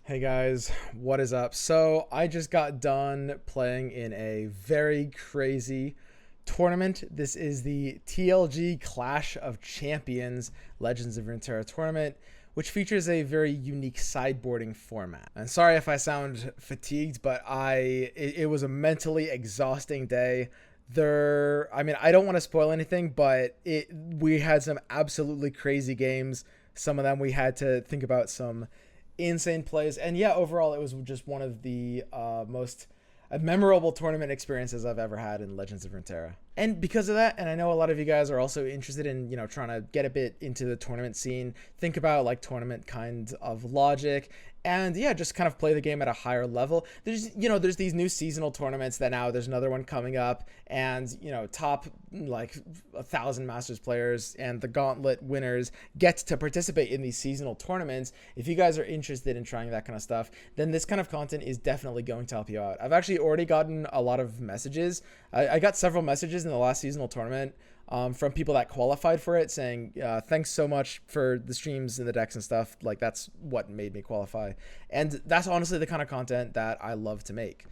Hey guys, what is up? So I just got done playing in a very crazy tournament. This is the TLG Clash of Champions Legends of Runeterra tournament, which features a very unique sideboarding format. And sorry if I sound fatigued, but it was a mentally exhausting day. I don't want to spoil anything, but we had some absolutely crazy games. Some of them we had to think about some insane plays, and yeah, overall it was just one of the most memorable tournament experiences I've ever had in Legends of Runeterra. And because of that, and I know a lot of you guys are also interested in, trying to get a bit into the tournament scene, think about like tournament kind of logic, and yeah, just kind of play the game at a higher level. There's these new seasonal tournaments that now there's another one coming up, and top like 1,000 Masters players and the Gauntlet winners get to participate in these seasonal tournaments. If you guys are interested in trying that kind of stuff, then this kind of content is definitely going to help you out. I've actually already gotten a lot of messages. I got several messages in the last seasonal tournament from people that qualified for it saying, thanks so much for the streams and the decks and stuff. Like, that's what made me qualify. And that's honestly the kind of content that I love to make.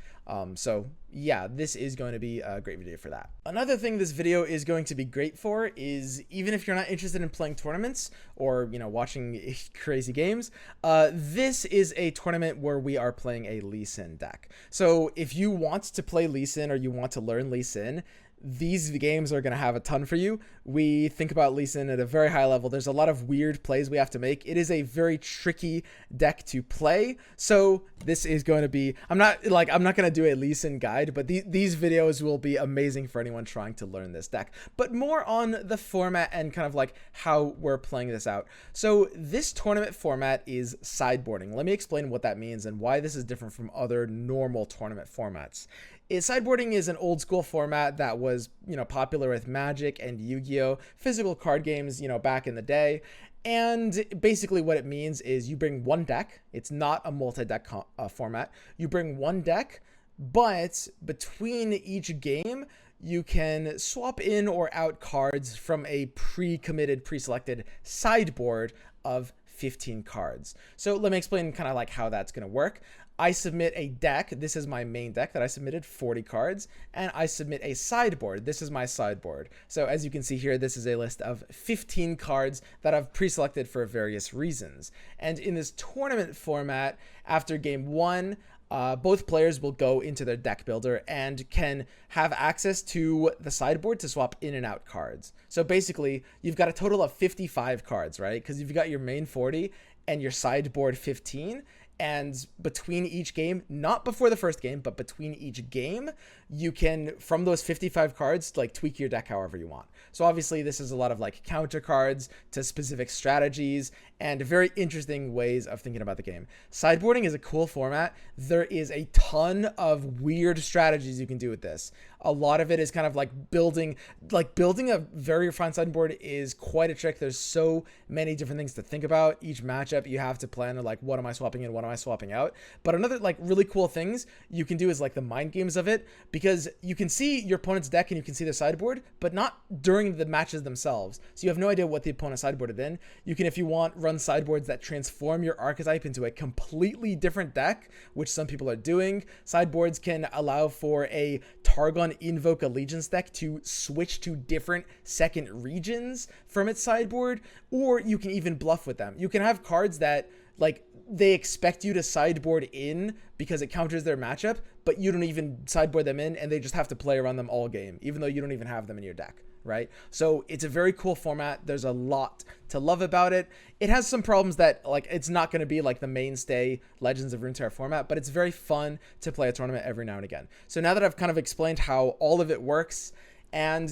So yeah, this is going to be a great video for that. Another thing this video is going to be great for is, even if you're not interested in playing tournaments or, watching crazy games, this is a tournament where we are playing a Lee Sin deck. So if you want to play Lee Sin or you want to learn Lee Sin, these games are going to have a ton for you. We think about Lee Sin at a very high level. There's a lot of weird plays we have to make. It is a very tricky deck to play. So this is going to be, I'm not going to do a Lee Sin guide, but these videos will be amazing for anyone trying to learn this deck. But more on the format and kind of like how we're playing this out. So this tournament format is sideboarding. Let me explain what that means and why this is different from other normal tournament formats. Sideboarding is an old school format that was, popular with Magic and Yu-Gi-Oh! Physical card games, back in the day. And basically what it means is you bring one deck. It's not a multi-deck format. You bring one deck, but between each game, you can swap in or out cards from a pre-committed, pre-selected sideboard of 15 cards. So let me explain kind of like how that's going to work. I submit a deck. This is my main deck that I submitted, 40 cards, and I submit a sideboard. This is my sideboard. So as you can see here, this is a list of 15 cards that I've pre-selected for various reasons. And in this tournament format, after game one, both players will go into their deck builder and can have access to the sideboard to swap in and out cards. So basically, you've got a total of 55 cards, right? Because you've got your main 40 and your sideboard 15. And between each game, not before the first game, but between each game, you can, from those 55 cards, like tweak your deck however you want. So obviously this is a lot of like counter cards to specific strategies and very interesting ways of thinking about the game. Sideboarding is a cool format. There is a ton of weird strategies you can do with this. A lot of it is kind of like building a very refined sideboard is quite a trick. There's so many different things to think about. Each matchup you have to plan like, what am I swapping in? What am I swapping out? But another like really cool things you can do is like the mind games of it, because you can see your opponent's deck and you can see their sideboard, but not during the matches themselves. So you have no idea what the opponent sideboarded in. You can, if you want, run sideboards that transform your archetype into a completely different deck, which some people are doing. Sideboards can allow for a Targon Invoke Allegiance deck to switch to different second regions from its sideboard, or you can even bluff with them. You can have cards that like they expect you to sideboard in because it counters their matchup, but you don't even sideboard them in and they just have to play around them all game, even though you don't even have them in your deck, right? So it's a very cool format. There's a lot to love about it. It has some problems that like it's not going to be like the mainstay Legends of Runeterra format, but it's very fun to play a tournament every now and again. So now that I've kind of explained how all of it works, and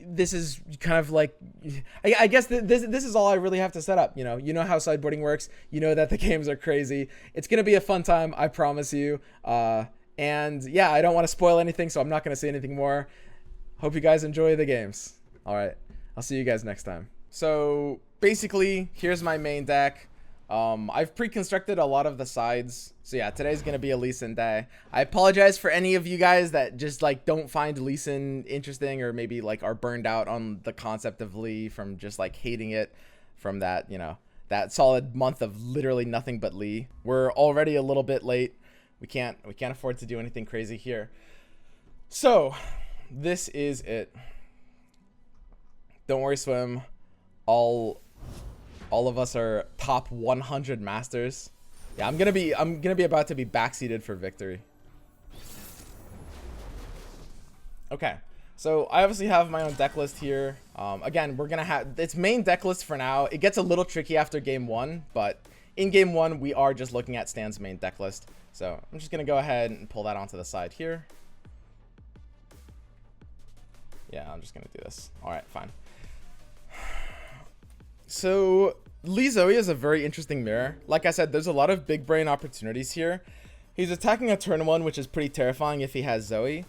this is kind of like, I guess this is all I really have to set up. You know how sideboarding works. You know that the games are crazy. It's gonna be a fun time, I promise you. And yeah, I don't want to spoil anything, so I'm not gonna say anything more. Hope you guys enjoy the games. All right, I'll see you guys next time. So basically, here's my main deck. I've pre-constructed a lot of the sides. So yeah, today's gonna be a Lee Sin day. I apologize for any of you guys that just like don't find Lee Sin interesting, or maybe like are burned out on the concept of Lee from just like hating it from that, that solid month of literally nothing but Lee. We're already a little bit late. We can't afford to do anything crazy here. So this is it. Don't worry, Swim. All of us are top 100 masters. Yeah, I'm gonna be about to be backseated for victory. Okay, so I obviously have my own deck list here. Again, we're gonna have it's main deck list for now. It gets a little tricky after game 1, but in game 1 we are just looking at Stan's main deck list. So I'm just gonna go ahead and pull that onto the side here. Yeah, I'm just gonna do this. All right, fine. So Lee Zoe is a very interesting mirror. Like I said, there's a lot of big brain opportunities here. He's attacking a turn 1, which is pretty terrifying if he has Zoe.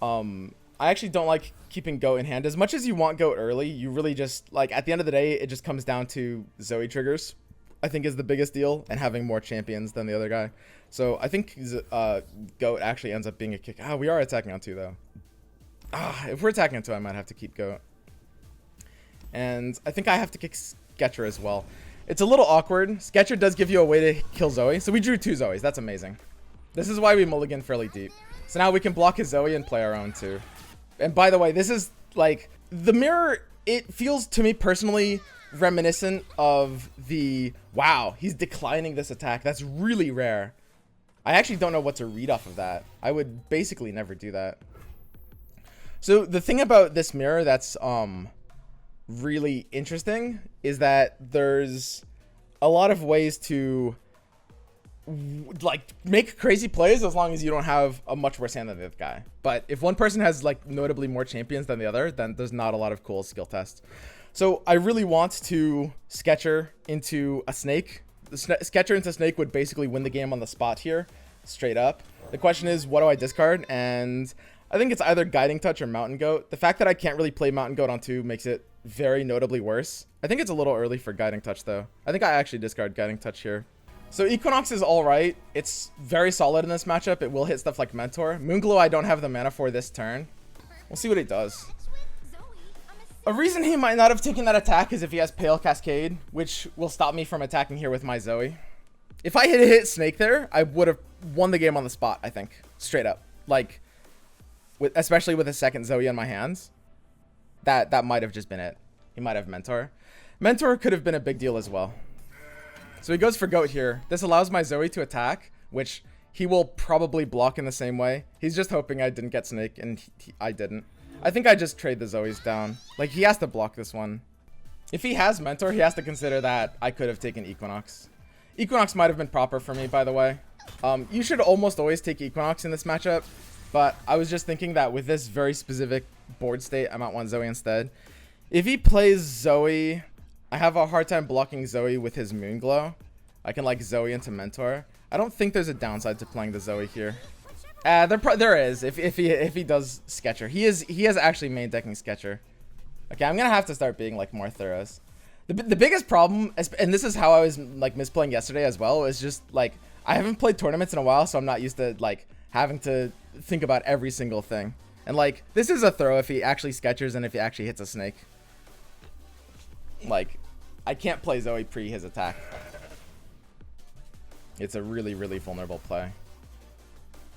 I actually don't like keeping Goat in hand. As much as you want Goat early, you really just, like, at the end of the day, it just comes down to Zoe triggers, I think, is the biggest deal, and having more champions than the other guy. So I think Goat actually ends up being a kick. Ah, we are attacking on 2, though. Ah, if we're attacking on 2, I might have to keep Goat. And I think I have to kick Sketcher as well. It's a little awkward. Sketcher does give you a way to kill Zoe. So we drew 2 Zoes. That's amazing. This is why we mulligan fairly deep. So now we can block his Zoe and play our own too. And by the way, this is like the mirror. It feels to me personally reminiscent of the, wow, he's declining this attack. That's really rare. I actually don't know what to read off of that. I would basically never do that. So the thing about this mirror that's really interesting is that there's a lot of ways to like make crazy plays as long as you don't have a much worse hand than the other guy. But if one person has like notably more champions than the other, then there's not a lot of cool skill tests. So I really want to Sketcher into a Snake. The Sketcher into Snake would basically win the game on the spot here, straight up. The question is, what do I discard? And I think it's either Guiding Touch or Mountain Goat. The fact that I can't really play Mountain Goat on 2 makes it very notably worse. I think it's a little early for Guiding Touch though. I think I actually discard Guiding Touch here. So Equinox is alright. It's very solid in this matchup. It will hit stuff like Mentor. Moonglow I don't have the mana for this turn. We'll see what he does. A reason he might not have taken that attack is if he has Pale Cascade, which will stop me from attacking here with my Zoe. If I hit Snake there, I would have won the game on the spot, I think. Straight up. Like, especially with a second Zoe in my hands. That might have just been it. He might have Mentor. Mentor could have been a big deal as well. So he goes for Goat here. This allows my Zoe to attack, which he will probably block in the same way. He's just hoping I didn't get Snake, and I didn't. I think I just trade the Zoes down. Like, he has to block this one. If he has Mentor, he has to consider that I could have taken Equinox. Equinox might have been proper for me, by the way. You should almost always take Equinox in this matchup, but I was just thinking that with this very specific board state, I might want Zoe instead. If he plays Zoe, I have a hard time blocking Zoe with his Moonglow. I can like Zoe into Mentor. I don't think there's a downside to playing the Zoe here. There is if he does Sketcher. He is actually main decking Sketcher. Okay, I'm gonna have to start being like more thorough. The biggest problem, and this is how I was like misplaying yesterday as well, is just like I haven't played tournaments in a while, so I'm not used to like having to think about every single thing. And like this is a throw if he actually Sketchers and if he actually hits a Snake. Like, I can't play Zoe pre his attack. It's a really, really vulnerable play.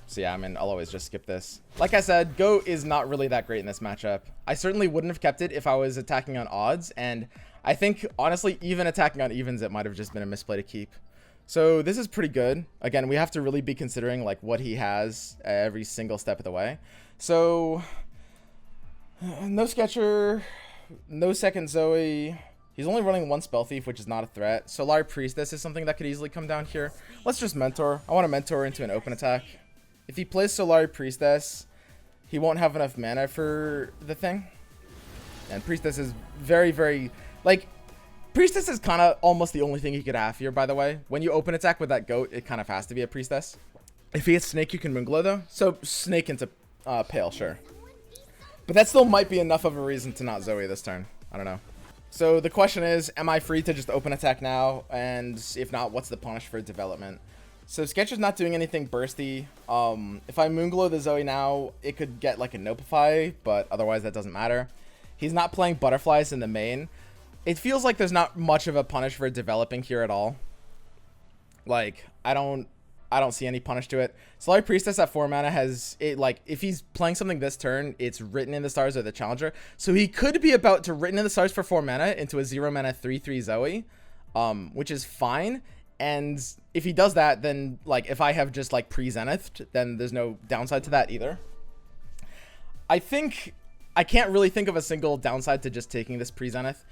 So yeah, I mean, I'll always just skip this. Like I said, Goat is not really that great in this matchup. I certainly wouldn't have kept it if I was attacking on odds. And I think, honestly, even attacking on evens, it might have just been a misplay to keep. So this is pretty good. Again, we have to really be considering like what he has every single step of the way. So, no Sketcher, no second Zoe. He's only running one Spell Thief, which is not a threat. Solar Priestess is something that could easily come down here. Let's just Mentor. I want to Mentor into an open attack. If he plays Solar Priestess, he won't have enough mana for the thing. And Priestess is very, very... Like, Priestess is kind of almost the only thing he could have here, by the way. When you open attack with that Goat, it kind of has to be a Priestess. If he hits Snake, you can Moonglow, though. So, Snake into Pale, sure. But that still might be enough of a reason to not Zoe this turn. I don't know. So the question is, am I free to just open attack now? And if not, what's the punish for development? So Sketcher's not doing anything bursty. If I Moonglow the Zoe now, it could get like a Nopify, but otherwise that doesn't matter. He's not playing Butterflies in the main. It feels like there's not much of a punish for developing here at all. Like, I don't see any punish to it. Solari Priestess at 4 mana has it, like, if he's playing something this turn, it's Written in the Stars or the Challenger. So he could be about to Written in the Stars for 4 mana into a 0 mana 3/3 Zoe, which is fine. And if he does that, then like if I have just like pre-Zenithed, then there's no downside to that either. I think I can't really think of a single downside to just taking this pre-Zenith.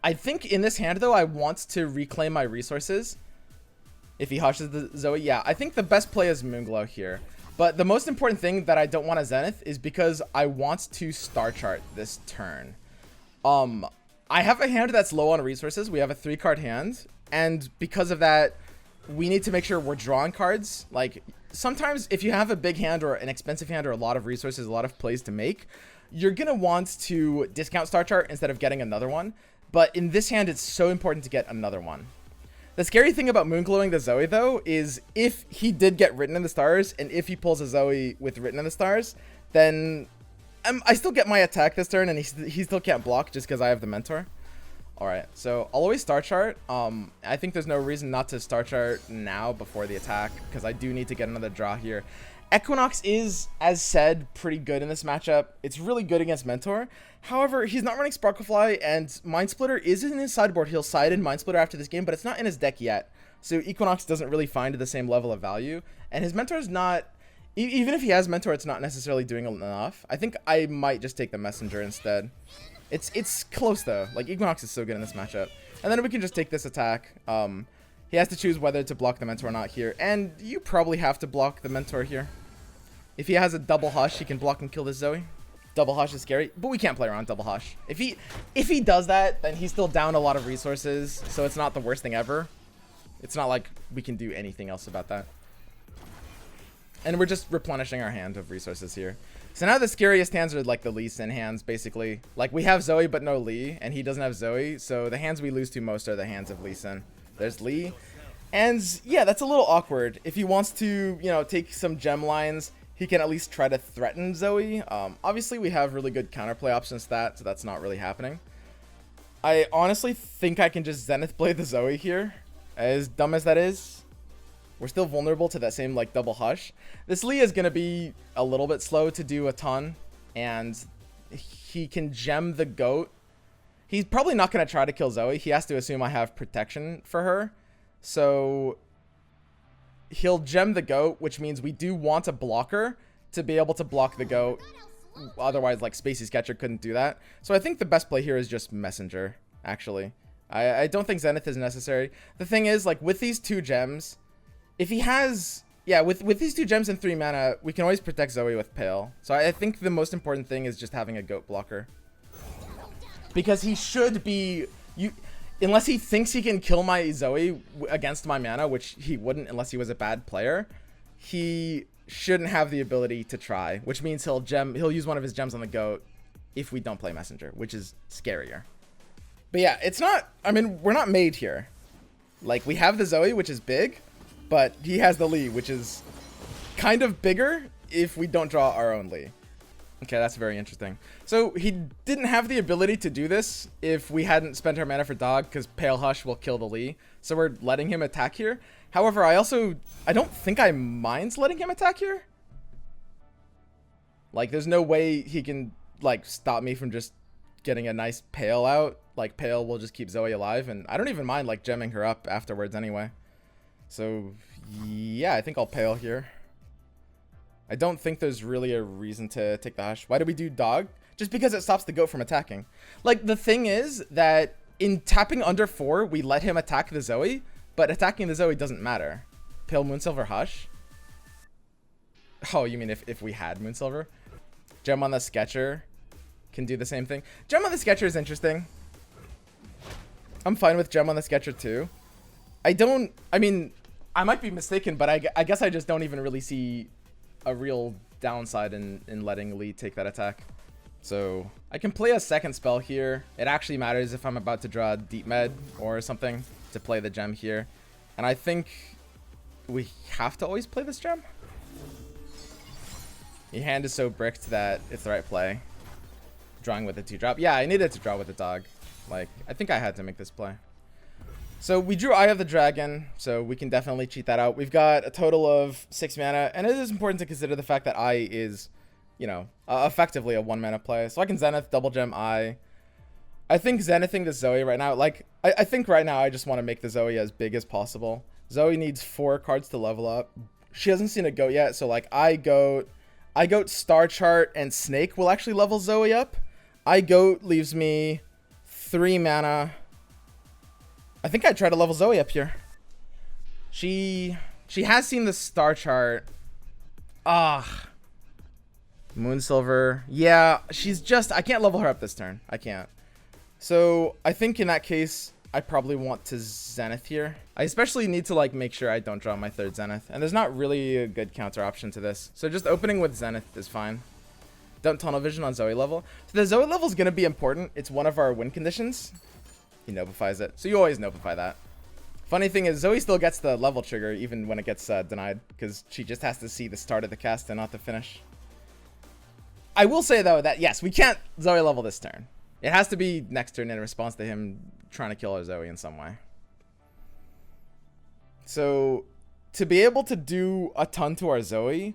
I think in this hand though, I want to reclaim my resources. If he hushes the Zoe, yeah, I think the best play is Moonglow here. But the most important thing that I don't want to Zenith is because I want to Star Chart this turn. I have a hand that's low on resources. We have a 3-card hand. And because of that, we need to make sure we're drawing cards. Like, sometimes if you have a big hand or an expensive hand or a lot of resources, a lot of plays to make, you're going to want to discount Star Chart instead of getting another one. But in this hand, it's so important to get another one. The scary thing about Moonglowing the Zoe, though, is if he did get Written in the Stars, and if he pulls a Zoe with Written in the Stars, then I still get my attack this turn, and he still can't block just because I have the Mentor. Alright, so I'll always Star Chart. I think there's no reason not to Star Chart now before the attack, because I do need to get another draw here. Equinox is, as said, pretty good in this matchup. It's really good against Mentor. However, he's not running Sparklefly, and Mind Splitter is in his sideboard. He'll side in Mind Splitter after this game, but it's not in his deck yet. So Equinox doesn't really find the same level of value. And his Mentor is not... Even if he has Mentor, it's not necessarily doing enough. I think I might just take the Messenger instead. It's close, though. Like, Equinox is so good in this matchup. And then we can just take this attack. He has to choose whether to block the Mentor or not here. And you probably have to block the Mentor here. If he has a double hush, he can block and kill this Zoe. Double hush is scary, but we can't play around double hush. If he does that, then he's still down a lot of resources, so it's not the worst thing ever. It's not like we can do anything else about that. And we're just replenishing our hand of resources here. So now the scariest hands are like the Lee Sin hands, basically. Like, we have Zoe but no Lee, and he doesn't have Zoe, so the hands we lose to most are the hands of Lee Sin. There's Lee. And yeah, that's a little awkward. If he wants to, you know, take some gem lines, he can at least try to threaten Zoe. Obviously, we have really good counterplay options to that, so that's not really happening. I honestly think I can just Zenith Blade the Zoe here. As dumb as that is, we're still vulnerable to that same, like, double hush. This Lee is going to be a little bit slow to do a ton, and he can gem the goat. He's probably not going to try to kill Zoe. He has to assume I have protection for her. So he'll gem the goat, which means we do want a blocker to be able to block the goat. Otherwise, like, Spacey Sketcher couldn't do that. So I think the best play here is just Messenger, actually. I don't think Zenith is necessary. The thing is, like, with these 2 gems, if he has... Yeah, with these 2 gems and 3 mana, we can always protect Zoe with Pale. So I think the most important thing is just having a goat blocker. Because he should be... Unless he thinks he can kill my Zoe against my mana, which he wouldn't unless he was a bad player, he shouldn't have the ability to try, which means he'll use one of his gems on the goat if we don't play Messenger, which is scarier. But yeah, it's not... I mean, we're not made here. Like, we have the Zoe, which is big, but he has the Lee, which is kind of bigger if we don't draw our own Lee. Okay, that's very interesting. So he didn't have the ability to do this if we hadn't spent our mana for Dog, because Pale Hush will kill the Lee. So we're letting him attack here. However, I don't think I mind letting him attack here. Like, there's no way he can, like, stop me from just getting a nice Pale out. Like, Pale will just keep Zoe alive, and I don't even mind, like, gemming her up afterwards anyway. So, yeah, I think I'll Pale here. I don't think there's really a reason to take the Hush. Why do we do Dog? Just because it stops the goat from attacking. Like, the thing is that in tapping under 4, we let him attack the Zoe, but attacking the Zoe doesn't matter. Pale Moonsilver Hush? Oh, you mean if we had Moonsilver? Gem on the Sketcher can do the same thing. Gem on the Sketcher is interesting. I'm fine with Gem on the Sketcher too. I mean, I might be mistaken, but I guess I just don't even really see a real downside in letting Lee take that attack. So I can play a second spell here. It actually matters if I'm about to draw Deep Med or something to play the gem here. And I think we have to always play this gem. Your hand is so bricked that it's the right play. Drawing with a 2-drop. Yeah, I needed to draw with a Dog. Like, I think I had to make this play. So we drew Eye of the Dragon, so we can definitely cheat that out. We've got a total of 6 mana, and it is important to consider the fact that Eye is, you know, effectively a 1 mana play. So I can Zenith, double gem Eye. I think Zenithing the Zoe right now, like, I think right now I just want to make the Zoe as big as possible. Zoe needs 4 cards to level up. She hasn't seen a goat yet, so like I goat, Star Chart, and Snake will actually level Zoe up. I goat leaves me 3 mana. I think I try to level Zoe up here. She has seen the Star Chart. Moonsilver. Yeah, she's just, I can't level her up this turn. I can't. So I think in that case, I probably want to Zenith here. I especially need to like make sure I don't draw my 3rd Zenith. And there's not really a good counter option to this. So just opening with Zenith is fine. Don't tunnel vision on Zoe level. So the Zoe level is going to be important. It's one of our win conditions. He notifies it. So you always notify that. Funny thing is, Zoe still gets the level trigger even when it gets denied, because she just has to see the start of the cast and not the finish. I will say, though, that yes, we can't Zoe level this turn. It has to be next turn in response to him trying to kill our Zoe in some way. So to be able to do a ton to our Zoe,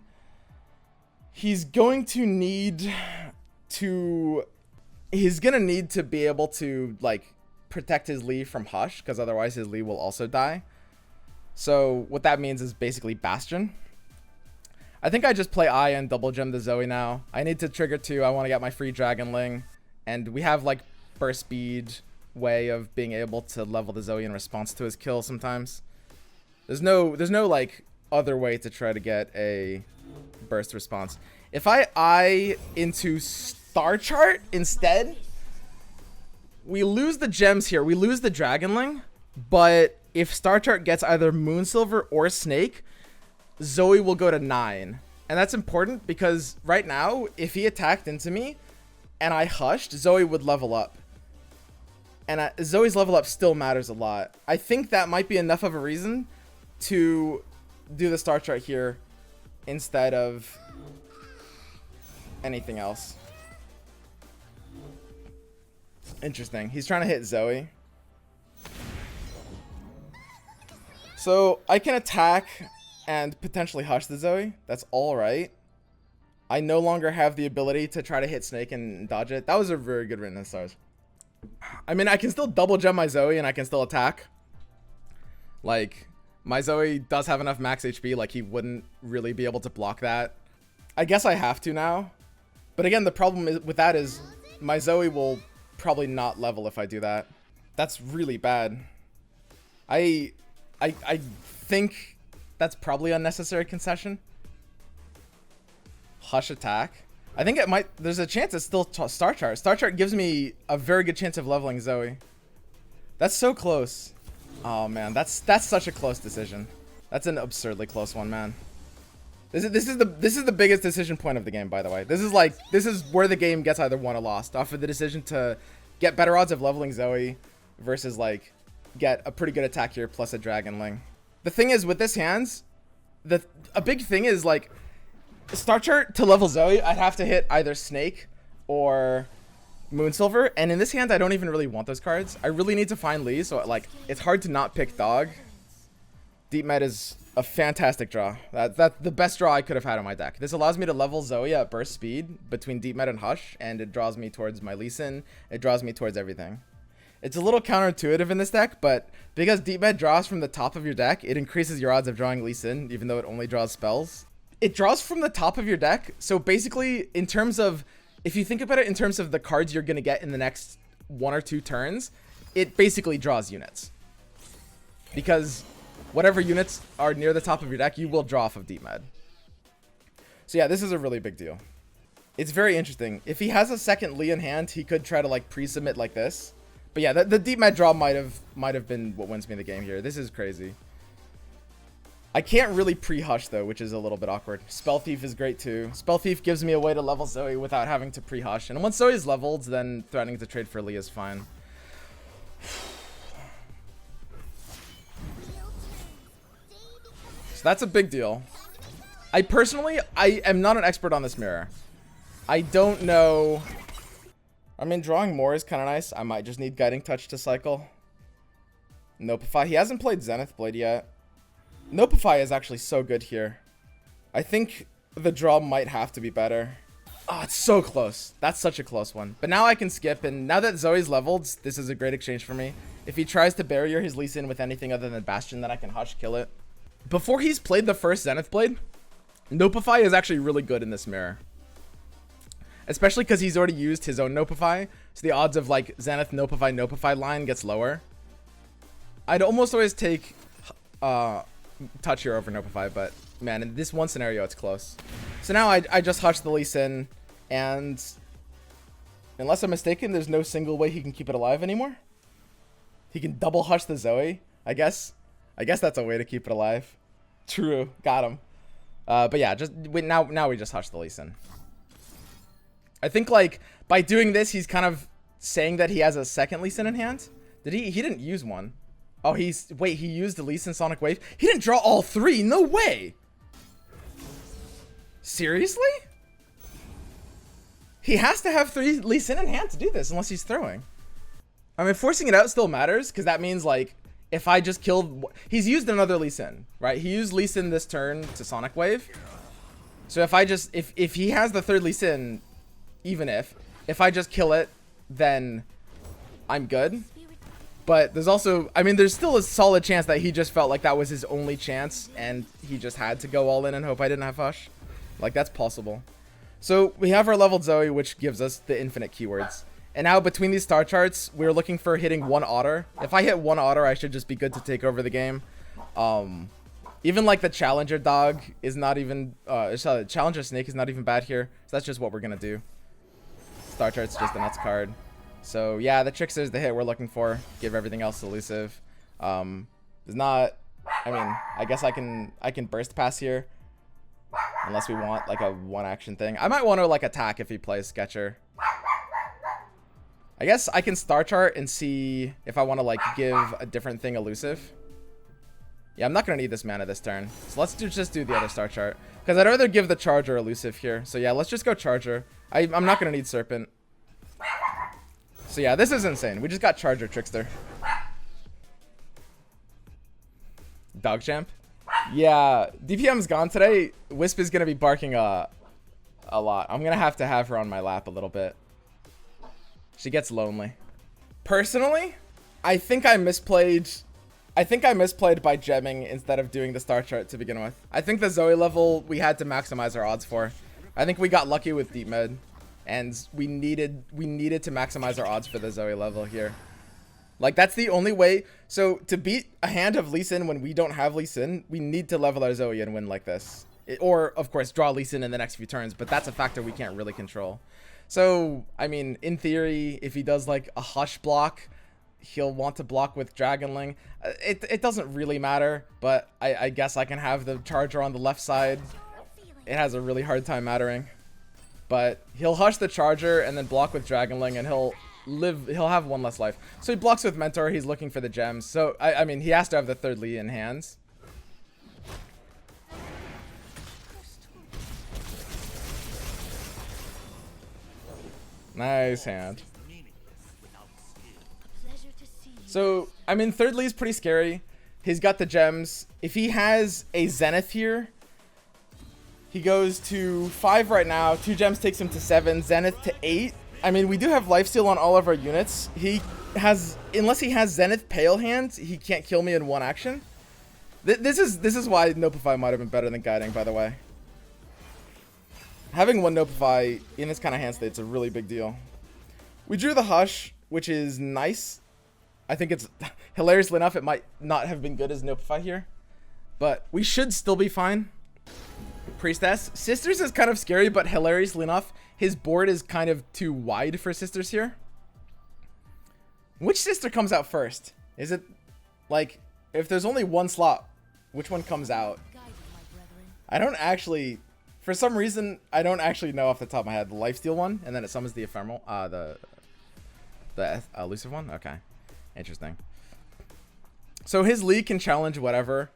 he's going to need to be able to, like, protect his Lee from Hush, because otherwise his Lee will also die. So what that means is basically Bastion. I think I just play Eye and double gem the Zoe now. I need to trigger 2. I want to get my free Dragonling, and we have like burst speed way of being able to level the Zoe in response to his kill sometimes. There's no like other way to try to get a burst response. If I Eye into Star Chart instead, we lose the gems here. We lose the Dragonling, but if Star Chart gets either Moonsilver or Snake, Zoe will go to 9. And that's important because right now, if he attacked into me and I hushed, Zoe would level up. And Zoe's level up still matters a lot. I think that might be enough of a reason to do the Star Chart here instead of anything else. Interesting. He's trying to hit Zoe. So I can attack and potentially hush the Zoe. That's all right. I no longer have the ability to try to hit Snake and dodge it. That was a very good Written in Stars. I mean, I can still double gem my Zoe and I can still attack. Like, my Zoe does have enough max HP. Like, he wouldn't really be able to block that. I guess I have to now. But again, the problem with that is my Zoe will probably not level if I do that. That's really bad. I think that's probably unnecessary concession. Hush attack. I think it might, there's a chance it's still Star Chart. Star Chart gives me a very good chance of leveling Zoe. That's so close. Oh man, that's such a close decision. That's an absurdly close one, man. This is the biggest decision point of the game, by the way. This is where the game gets either won or lost off of the decision to get better odds of leveling Zoe versus like get a pretty good attack here plus a Dragonling. The thing is with this hands, a big thing is like Star Chart to level Zoe, I'd have to hit either Snake or Moonsilver, and in this hand I don't even really want those cards. I really need to find Lee, so like it's hard to not pick Dog. Deep Med is a fantastic draw. That's the best draw I could have had on my deck. This allows me to level Zoe at burst speed between Deep Med and Hush, and it draws me towards my Lee Sin. It draws me towards everything. It's a little counterintuitive in this deck, but because Deep Med draws from the top of your deck, it increases your odds of drawing Lee Sin, even though it only draws spells. It draws from the top of your deck, so basically, in terms of, if you think about it in terms of the cards you're going to get in the next 1 or 2 turns, it basically draws units. Because whatever units are near the top of your deck, you will draw off of Deep Med. So yeah, this is a really big deal. It's very interesting. If he has a second Lee in hand, he could try to like pre-submit like this. But yeah, the Deep Med draw might have been what wins me the game here. This is crazy. I can't really pre-hush though, which is a little bit awkward. Spell Thief is great too. Spell Thief gives me a way to level Zoe without having to pre-hush. And once Zoe is leveled, then threatening to trade for Lee is fine. So that's a big deal. I am not an expert on this mirror. I don't know. I mean, drawing more is kind of nice. I might just need Guiding Touch to cycle. Nopeify. He hasn't played Zenith Blade yet. Nopeify is actually so good here. I think the draw might have to be better. Oh, it's so close. That's such a close one. But now I can skip, and now that Zoe's leveled, this is a great exchange for me. If he tries to barrier his Lee Sin with anything other than Bastion, then I can Hush kill it. Before he's played the first Zenith Blade, Nopeify is actually really good in this mirror. Especially because he's already used his own Nopeify, so the odds of like Zenith Nopeify line gets lower. I'd almost always take Touch here over Nopeify, but man, in this one scenario, it's close. So now I just Hush the Lee Sin, and unless I'm mistaken, there's no single way he can keep it alive anymore. He can double Hush the Zoe, I guess. I guess that's a way to keep it alive. True, got him. But yeah, now we just Hush the Lee Sin. I think like by doing this, he's kind of saying that he has a second Lee Sin in hand. Did he? He didn't use one. Oh, he used the Lee Sin Sonic Wave. He didn't draw all three. No way. Seriously? He has to have 3 Lee Sin in hand to do this unless he's throwing. I mean, forcing it out still matters because that means like if I just killed, he's used another Lee Sin, right? He used Lee Sin this turn to Sonic Wave. So if I just, if he has the 3rd Lee Sin, even if I just kill it, then I'm good. But there's also, I mean, there's still a solid chance that he just felt like that was his only chance and he just had to go all in and hope I didn't have Hush. Like, that's possible. So we have our leveled Zoe, which gives us the infinite keywords. And now between these star charts, we're looking for hitting 1 otter. If I hit 1 otter, I should just be good to take over the game. Even like the Challenger dog is not even, Challenger snake is not even bad here. So that's just what we're going to do. Star chart's just a nuts card. So yeah, the Trickster's the hit we're looking for. Give everything else elusive. There's not, I mean, I guess I can burst pass here. Unless we want like a 1 action thing. I might want to like attack if he plays Sketcher. I guess I can star chart and see if I want to like give a different thing elusive. Yeah, I'm not going to need this mana this turn. So let's just do the other star chart. Because I'd rather give the Charger elusive here. So yeah, let's just go Charger. I'm not going to need Serpent. So yeah, this is insane. We just got Charger Trickster. Dog Champ. Yeah, DPM's gone today. Wisp is going to be barking a lot. I'm going to have her on my lap a little bit. She gets lonely. Personally, I think I misplayed by gemming instead of doing the star chart to begin with. I think the Zoe level we had to maximize our odds for. I think we got lucky with deep mid, and we needed to maximize our odds for the Zoe level here. Like, that's the only way. So to beat a hand of Lee Sin when we don't have Lee Sin, we need to level our Zoe and win like this. Or of course draw Lee Sin in the next few turns, but that's a factor we can't really control. So I mean, in theory, if he does like a Hush block, he'll want to block with Dragonling. It doesn't really matter, but I guess I can have the Charger on the left side. It has a really hard time mattering. But he'll Hush the Charger and then block with Dragonling, and he'll have 1 less life. So he blocks with Mentor, he's looking for the gems. So I mean, he has to have the 3rd Lee in hands. Nice hand. So, I mean, 3rd Lee's pretty scary. He's got the gems. If he has a Zenith here, he goes to 5 right now. 2 gems takes him to 7. Zenith to 8. I mean, we do have lifesteal on all of our units. He has, unless he has Zenith Pale Hand, he can't kill me in 1 action. This is why Nopeify might have been better than Guiding, by the way. Having 1 Nopeify in this kind of hand state is a really big deal. We drew the Hush, which is nice. I think it's hilariously enough, it might not have been good as Nopeify here. But we should still be fine. Priestess. Sisters is kind of scary, but hilariously enough, his board is kind of too wide for Sisters here. Which Sister comes out first? Is it, like, if there's only 1 slot, which one comes out? I don't actually... For some reason, I don't actually know off the top of my head. The lifesteal one, and then it summons the ephemeral, the elusive one. Okay, interesting. So his Lee can challenge whatever.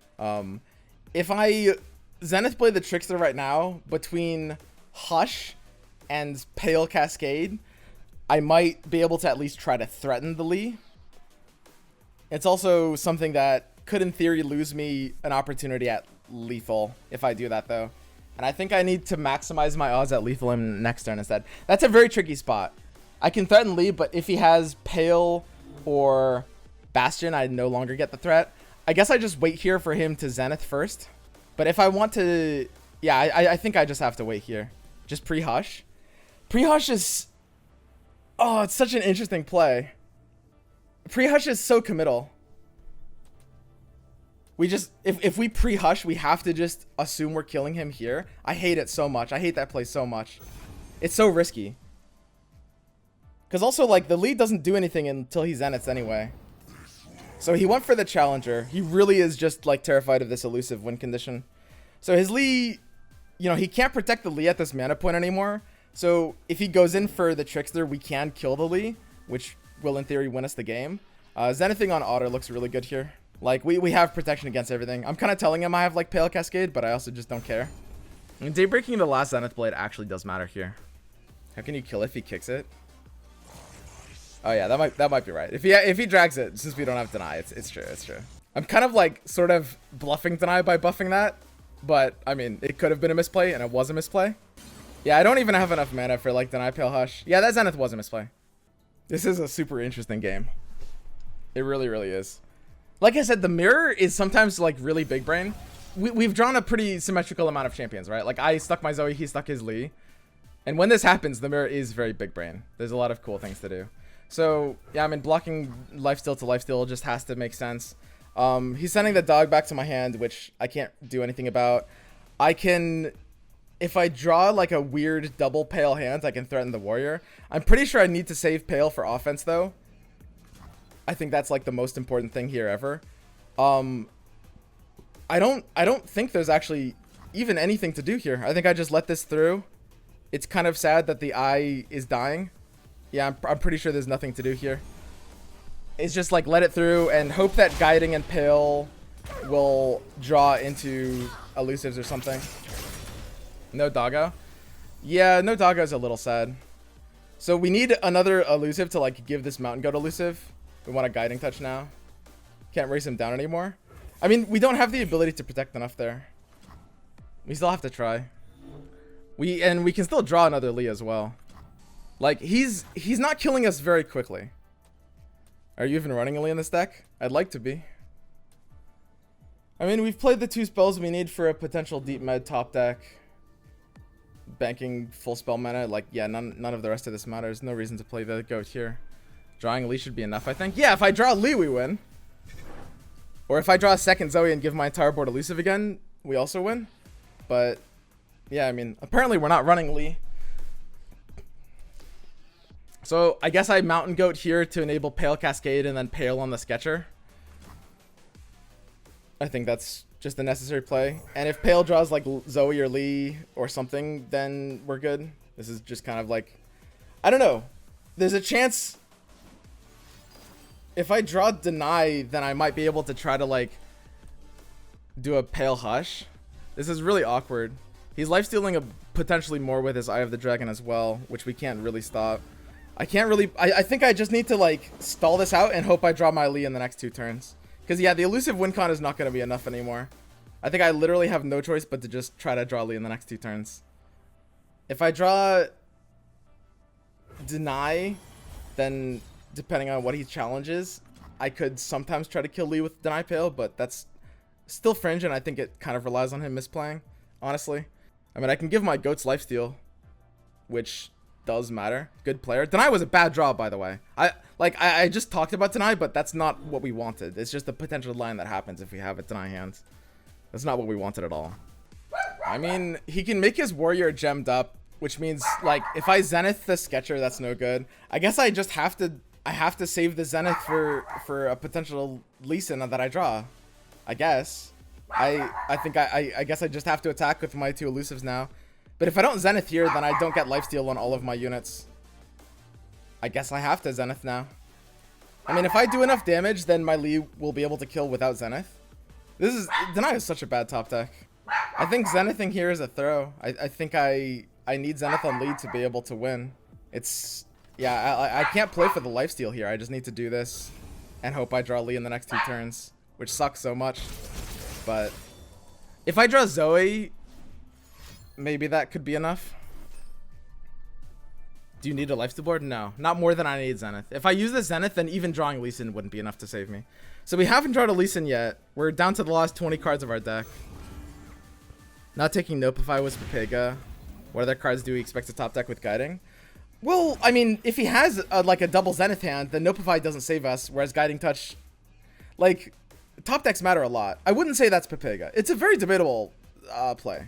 If I Zenith Blade the Trickster right now between Hush and Pale Cascade, I might be able to at least try to threaten the Lee. It's also something that could, in theory, lose me an opportunity at lethal if I do that, though. And I think I need to maximize my odds at lethal him next turn instead. That's a very tricky spot. I can threaten Lee, but if he has Pale or Bastion, I no longer get the threat. I guess I just wait here for him to Zenith first. But if I want to... Yeah, I think I just have to wait here. Just pre-Hush. Pre-Hush is... Oh, it's such an interesting play. Pre-Hush is so committal. We just... If we pre-Hush, we have to just assume we're killing him here. I hate it so much. I hate that play so much. It's so risky. Because also, like, the lead doesn't do anything until he Zeniths anyway. So he went for the Challenger. He really is just, like, terrified of this elusive win condition. So his Lee... You know, he can't protect the Lee at this mana point anymore. So if he goes in for the Trickster, we can kill the Lee, which will, in theory, win us the game. Zenithing on Otter looks really good here. Like, we have protection against everything. I'm kind of telling him I have, like, Pale Cascade, but I also just don't care. And Daybreaking the last Zenith Blade actually does matter here. How can you kill if he kicks it? Oh, yeah, that might be right. If he drags it, since we don't have Deny, it's true, it's true. I'm kind of, like, sort of bluffing Deny by buffing that. But, I mean, it could have been a misplay, and it was a misplay. Yeah, I don't even have enough mana for, like, Deny Pale Hush. Yeah, that Zenith was a misplay. This is a super interesting game. It really, really is. Like I said, the mirror is sometimes, like, really big brain. We've drawn a pretty symmetrical amount of champions, right? Like, I stuck my Zoe, he stuck his Lee. And when this happens, the mirror is very big brain. There's a lot of cool things to do. So, yeah, I mean, blocking lifesteal to lifesteal just has to make sense. He's sending the dog back to my hand, which I can't do anything about. I can, if I draw like a weird double Pale hand, I can threaten the warrior. I'm pretty sure I need to save Pale for offense, though. I think that's like the most important thing here ever. I don't think there's actually even anything to do here. I think I just let this through. It's kind of sad that the eye is dying. Yeah, I'm pretty sure there's nothing to do here. It's just like let it through and hope that Guiding and Pale will draw into elusives or something. No doggo? Yeah, no doggo is a little sad. So we need another elusive to like give this mountain goat elusive. We want a Guiding Touch now. Can't race him down anymore. I mean, we don't have the ability to protect enough there. We still have to try. We can still draw another Lee as well. Like he's not killing us very quickly. Are you even running a Lee in this deck? I'd like to be. I mean, we've played the 2 spells we need for a potential deep med top deck. Banking full spell mana. Like, yeah, none of the rest of this matters. No reason to play the goat here. Drawing Lee should be enough, I think. Yeah, if I draw Lee, we win. Or if I draw a second Zoe and give my entire board elusive again, we also win. But, yeah, I mean, apparently we're not running Lee. So I guess I Mountain Goat here to enable Pale Cascade and then Pale on the Sketcher. I think that's just a necessary play. And if Pale draws like Zoe or Lee or something, then we're good. This is just kind of like, I don't know. There's a chance if I draw Deny, then I might be able to try to like do a Pale Hush. This is really awkward. He's lifestealing potentially more with his Eye of the Dragon as well, which we can't really stop. I can't really... I think I just need to, like, stall this out and hope I draw my Lee in the next 2 turns. Because, yeah, the elusive win con is not going to be enough anymore. I think I literally have no choice but to just try to draw Lee in the next 2 turns. If I draw Deny, then depending on what he challenges, I could sometimes try to kill Lee with Deny Pale, but that's still fringe, and I think it kind of relies on him misplaying, honestly. I mean, I can give my Goat's lifesteal, which... does matter. Good player. Deny was a bad draw, by the way. I just talked about Deny, but that's not what we wanted. It's just the potential line that happens if we have a Deny hand. That's not what we wanted at all. I mean, he can make his warrior gemmed up, which means like if I Zenith the Sketcher, that's no good. I guess I just have to save the Zenith for a potential Lee Sin that I draw. I guess. I think I guess I just have to attack with my 2 elusives now. But if I don't Zenith here, then I don't get lifesteal on all of my units. I guess I have to Zenith now. I mean, if I do enough damage, then my Lee will be able to kill without Zenith. Deny is such a bad top deck. I think Zenithing here is a throw. I think I need Zenith on Lee to be able to win. It's Yeah, I can't play for the lifesteal here. I just need to do this and hope I draw Lee in the next 2 turns, which sucks so much. But if I draw Zoe, maybe that could be enough. Do you need a lifesteal board? No, not more than I need Zenith. If I use the Zenith, then even drawing Lee Sin wouldn't be enough to save me. So we haven't drawn a Lee Sin yet. We're down to the last 20 cards of our deck. Not taking Nopify was Pepega. What other cards do we expect to top deck with Guiding? Well, I mean, if he has like a double Zenith hand, then Nopify doesn't save us, whereas Guiding Touch, like, top decks matter a lot. I wouldn't say that's Pepega. It's a very debatable play.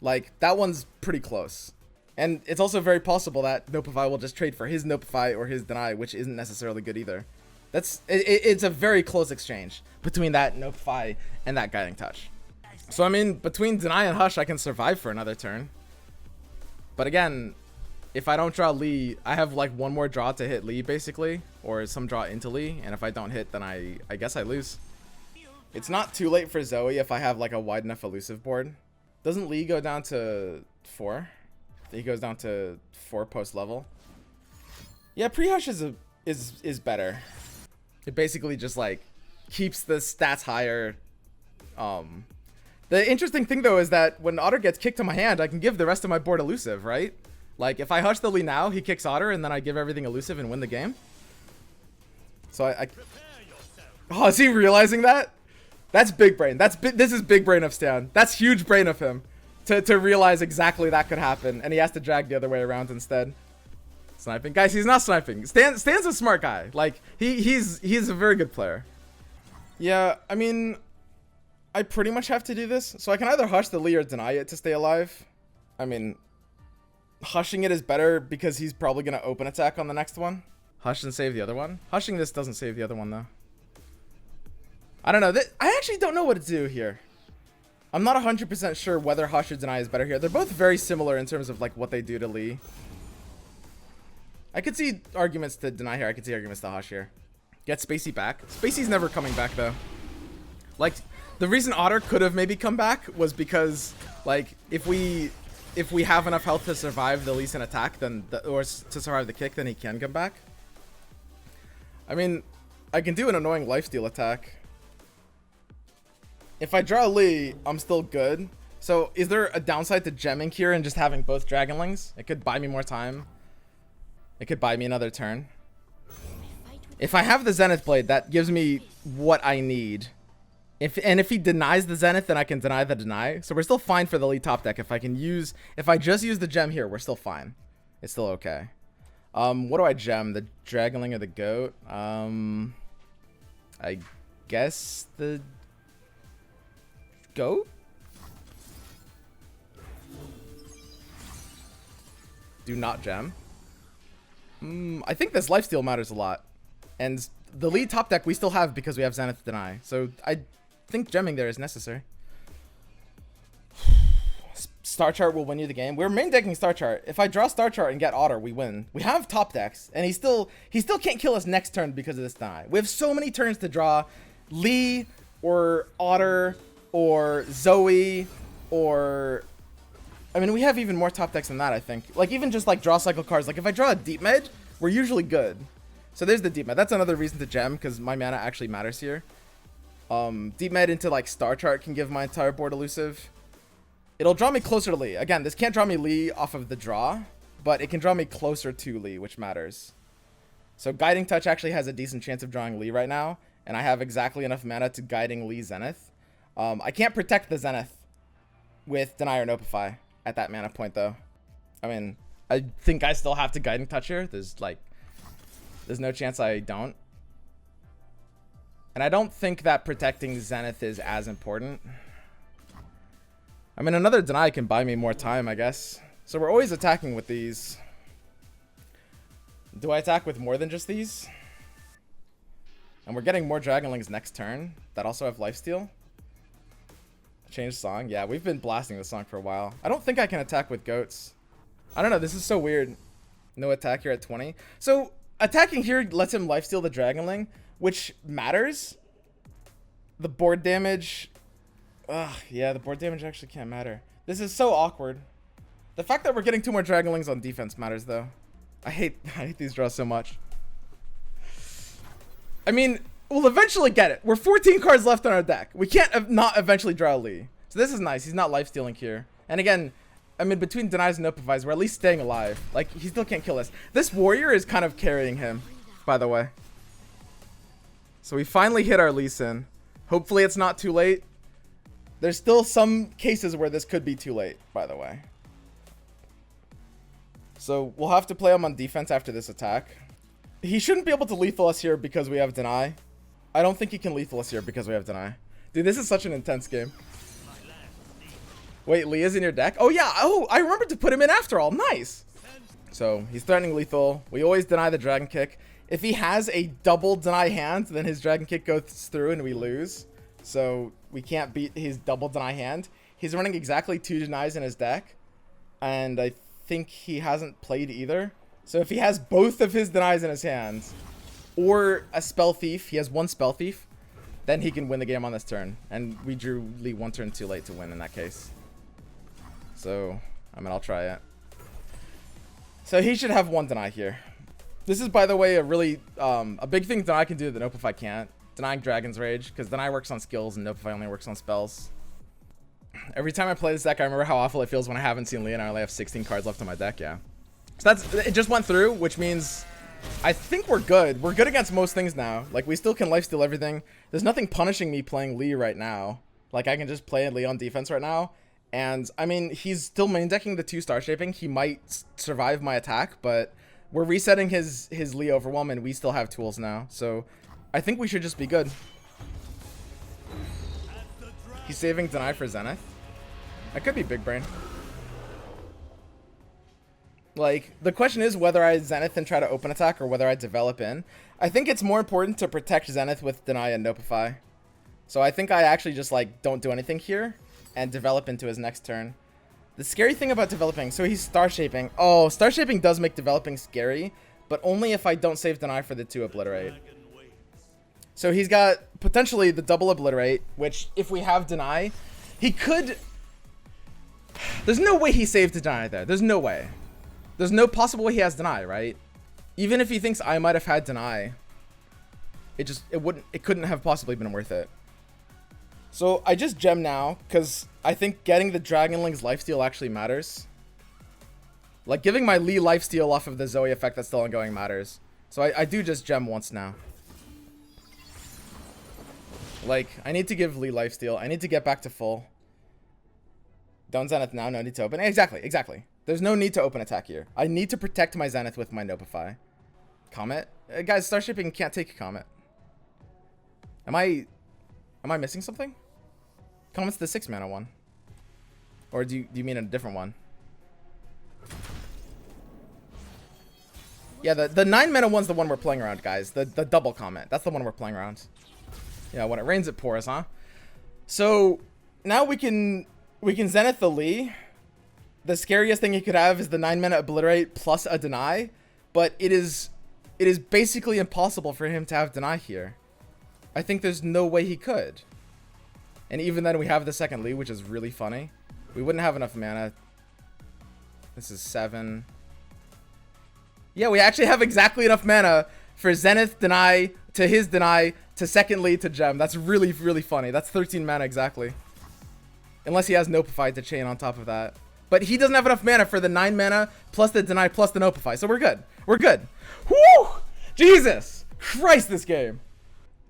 Like, that one's pretty close. And it's also very possible that Nopify will just trade for his Nopify or his Deny, which isn't necessarily good either. It's a very close exchange between that Nopify and that Guiding Touch. So, I mean, between Deny and Hush, I can survive for another turn. But again, if I don't draw Lee, I have like one more draw to hit Lee, basically. Or some draw into Lee. And if I don't hit, then I guess I lose. It's not too late for Zoe if I have like a wide enough elusive board. Doesn't Lee go down to 4? He goes down to 4 post level. Yeah, pre-Hush is better. It basically just like keeps the stats higher. The interesting thing though is that when Otter gets kicked to my hand, I can give the rest of my board elusive, right? Like if I Hush the Lee now, he kicks Otter, and then I give everything elusive and win the game. So oh, is he realizing that? That's big brain. This is big brain of Stan. That's huge brain of him. To realize exactly that could happen, and he has to drag the other way around instead. Sniping, guys. He's not sniping. Stan's a smart guy. Like he's a very good player. Yeah, I mean, I pretty much have to do this, so I can either Hush the Lee or Deny it to stay alive. I mean, Hushing it is better because he's probably gonna open attack on the next one. Hush and save the other one. Hushing this doesn't save the other one though. I don't know. I actually don't know what to do here. I'm not 100% sure whether Hush or Deny is better here. They're both very similar in terms of like what they do to Lee. I could see arguments to Deny here. I could see arguments to Hush here. Get Spacey back. Spacey's never coming back though. Like the reason Otter could have maybe come back was because like if we have enough health to survive the Lee Sin attack, then or to survive the kick, then he can come back. I mean, I can do an annoying lifesteal attack. If I draw Lee, I'm still good. So is there a downside to gemming here and just having both Dragonlings? It could buy me more time. It could buy me another turn. If I have the Zenith Blade, that gives me what I need. If he denies the Zenith, then I can deny the Deny. So we're still fine for the Lee top deck. If I just use the gem here, we're still fine. It's still okay. What do I gem? The Dragonling or the Goat? I guess the Goat? Do not gem. I think this lifesteal matters a lot. And the lead top deck we still have because we have Zenith Deny. So I think gemming there is necessary. Star Chart will win you the game. We're main decking Star Chart. If I draw Star Chart and get Otter, we win. We have top decks. And he still can't kill us next turn because of this Deny. We have so many turns to draw Lee or Otter or Zoe, or I mean, we have even more top decks than that, I think. Like even just like draw cycle cards. Like if I draw a Deep Med, we're usually good. So there's the Deep Med. That's another reason to gem because my mana actually matters here. Deep Med into like Star Chart can give my entire board elusive. It'll draw me closer to Lee. Again, this can't draw me Lee off of the draw, but it can draw me closer to Lee, which matters. So Guiding Touch actually has a decent chance of drawing Lee right now, and I have exactly enough mana to Guiding Lee Zenith. I can't protect the Zenith with Deny or Nopify at that mana point, though. I mean, I think I still have to Guiding Touch here. There's no chance I don't. And I don't think that protecting Zenith is as important. I mean, another Deny can buy me more time, I guess. So we're always attacking with these. Do I attack with more than just these? And we're getting more Dragonlings next turn that also have lifesteal. Change song. Yeah, we've been blasting this song for a while. I don't think I can attack with goats. I don't know. This is so weird. No attack here at 20. So attacking here lets him lifesteal the Dragonling, which matters. The board damage. Yeah, the board damage actually can't matter. This is so awkward. The fact that we're getting 2 more Dragonlings on defense matters, though. I hate these draws so much. I mean, we'll eventually get it. We're 14 cards left on our deck. We can't not eventually draw a Lee. So this is nice. He's not life-stealing here. And again, I mean, between denies and notifies, we're at least staying alive. Like, he still can't kill us. This warrior is kind of carrying him, by the way. So we finally hit our Lee Sin. Hopefully it's not too late. There's still some cases where this could be too late, by the way. So we'll have to play him on defense after this attack. He shouldn't be able to lethal us here because we have deny. I don't think he can lethal us here because we have deny. Dude, this is such an intense game. Wait, Lee is in your deck? Oh yeah, oh, I remembered to put him in after all. Nice. So he's threatening lethal. We always deny the dragon kick. If he has a double deny hand, then his dragon kick goes through and we lose. So we can't beat his double deny hand. He's running exactly 2 denies in his deck. And I think he hasn't played either. So if he has both of his denies in his hands, or a spell thief, he has 1 spell thief, then he can win the game on this turn. And we drew Lee 1 turn too late to win in that case. So, I mean, I'll try it. So he should have 1 deny here. This is, by the way, a really, a big thing Deny can do that Notify can't. Denying Dragon's Rage, because Deny works on skills and Notify only works on spells. Every time I play this deck, I remember how awful it feels when I haven't seen Lee and I only have 16 cards left on my deck, yeah. So it just went through, which means I think we're good. We're good against most things now. Like, we still can lifesteal everything. There's nothing punishing me playing Lee right now. Like, I can just play Lee on defense right now. And, I mean, he's still main decking the 2 star shaping. He might survive my attack, but we're resetting his Lee Overwhelm, and we still have tools now. So, I think we should just be good. He's saving Deny for Zenith. That could be big brain. Like, the question is whether I Zenith and try to open attack or whether I develop in. I think it's more important to protect Zenith with Deny and Notify. So I think I actually just, like, don't do anything here and develop into his next turn. The scary thing about developing, so he's star shaping. Oh, star shaping does make developing scary, but only if I don't save Deny for the 2 obliterate. So he's got potentially the double obliterate, which if we have Deny, he could... There's no way he saved Deny there. There's no way. There's no possible way he has Deny, right? Even if he thinks I might have had Deny, it couldn't have possibly been worth it. So I just gem now, because I think getting the Dragonling's lifesteal actually matters. Like, giving my Lee lifesteal off of the Zoe effect that's still ongoing matters. So I do just gem once now. Like, I need to give Lee lifesteal. I need to get back to full. Don't Zenith now, no need to open. Exactly. There's no need to open attack here. I need to protect my Zenith with my Notify. Comet? Guys, star shipping can't take a Comet. Am I missing something? Comet's the 6 mana one. Or do you mean a different one? Yeah, the 9 mana one's the one we're playing around, guys. The double Comet. That's the one we're playing around. Yeah, when it rains it pours, huh? So now we can Zenith the Lee. The scariest thing he could have is the 9 mana obliterate plus a deny, but it is basically impossible for him to have deny here. I think there's no way he could. And even then we have the second Lee, which is really funny. We wouldn't have enough mana. This is 7. Yeah, we actually have exactly enough mana for Zenith deny to his deny to second Lee to gem. That's really, really funny. That's 13 mana exactly. Unless he has Notify to chain on top of that. But he doesn't have enough mana for the 9 mana plus the deny plus the Notify. So we're good. We're good. Whoo! Jesus Christ, this game.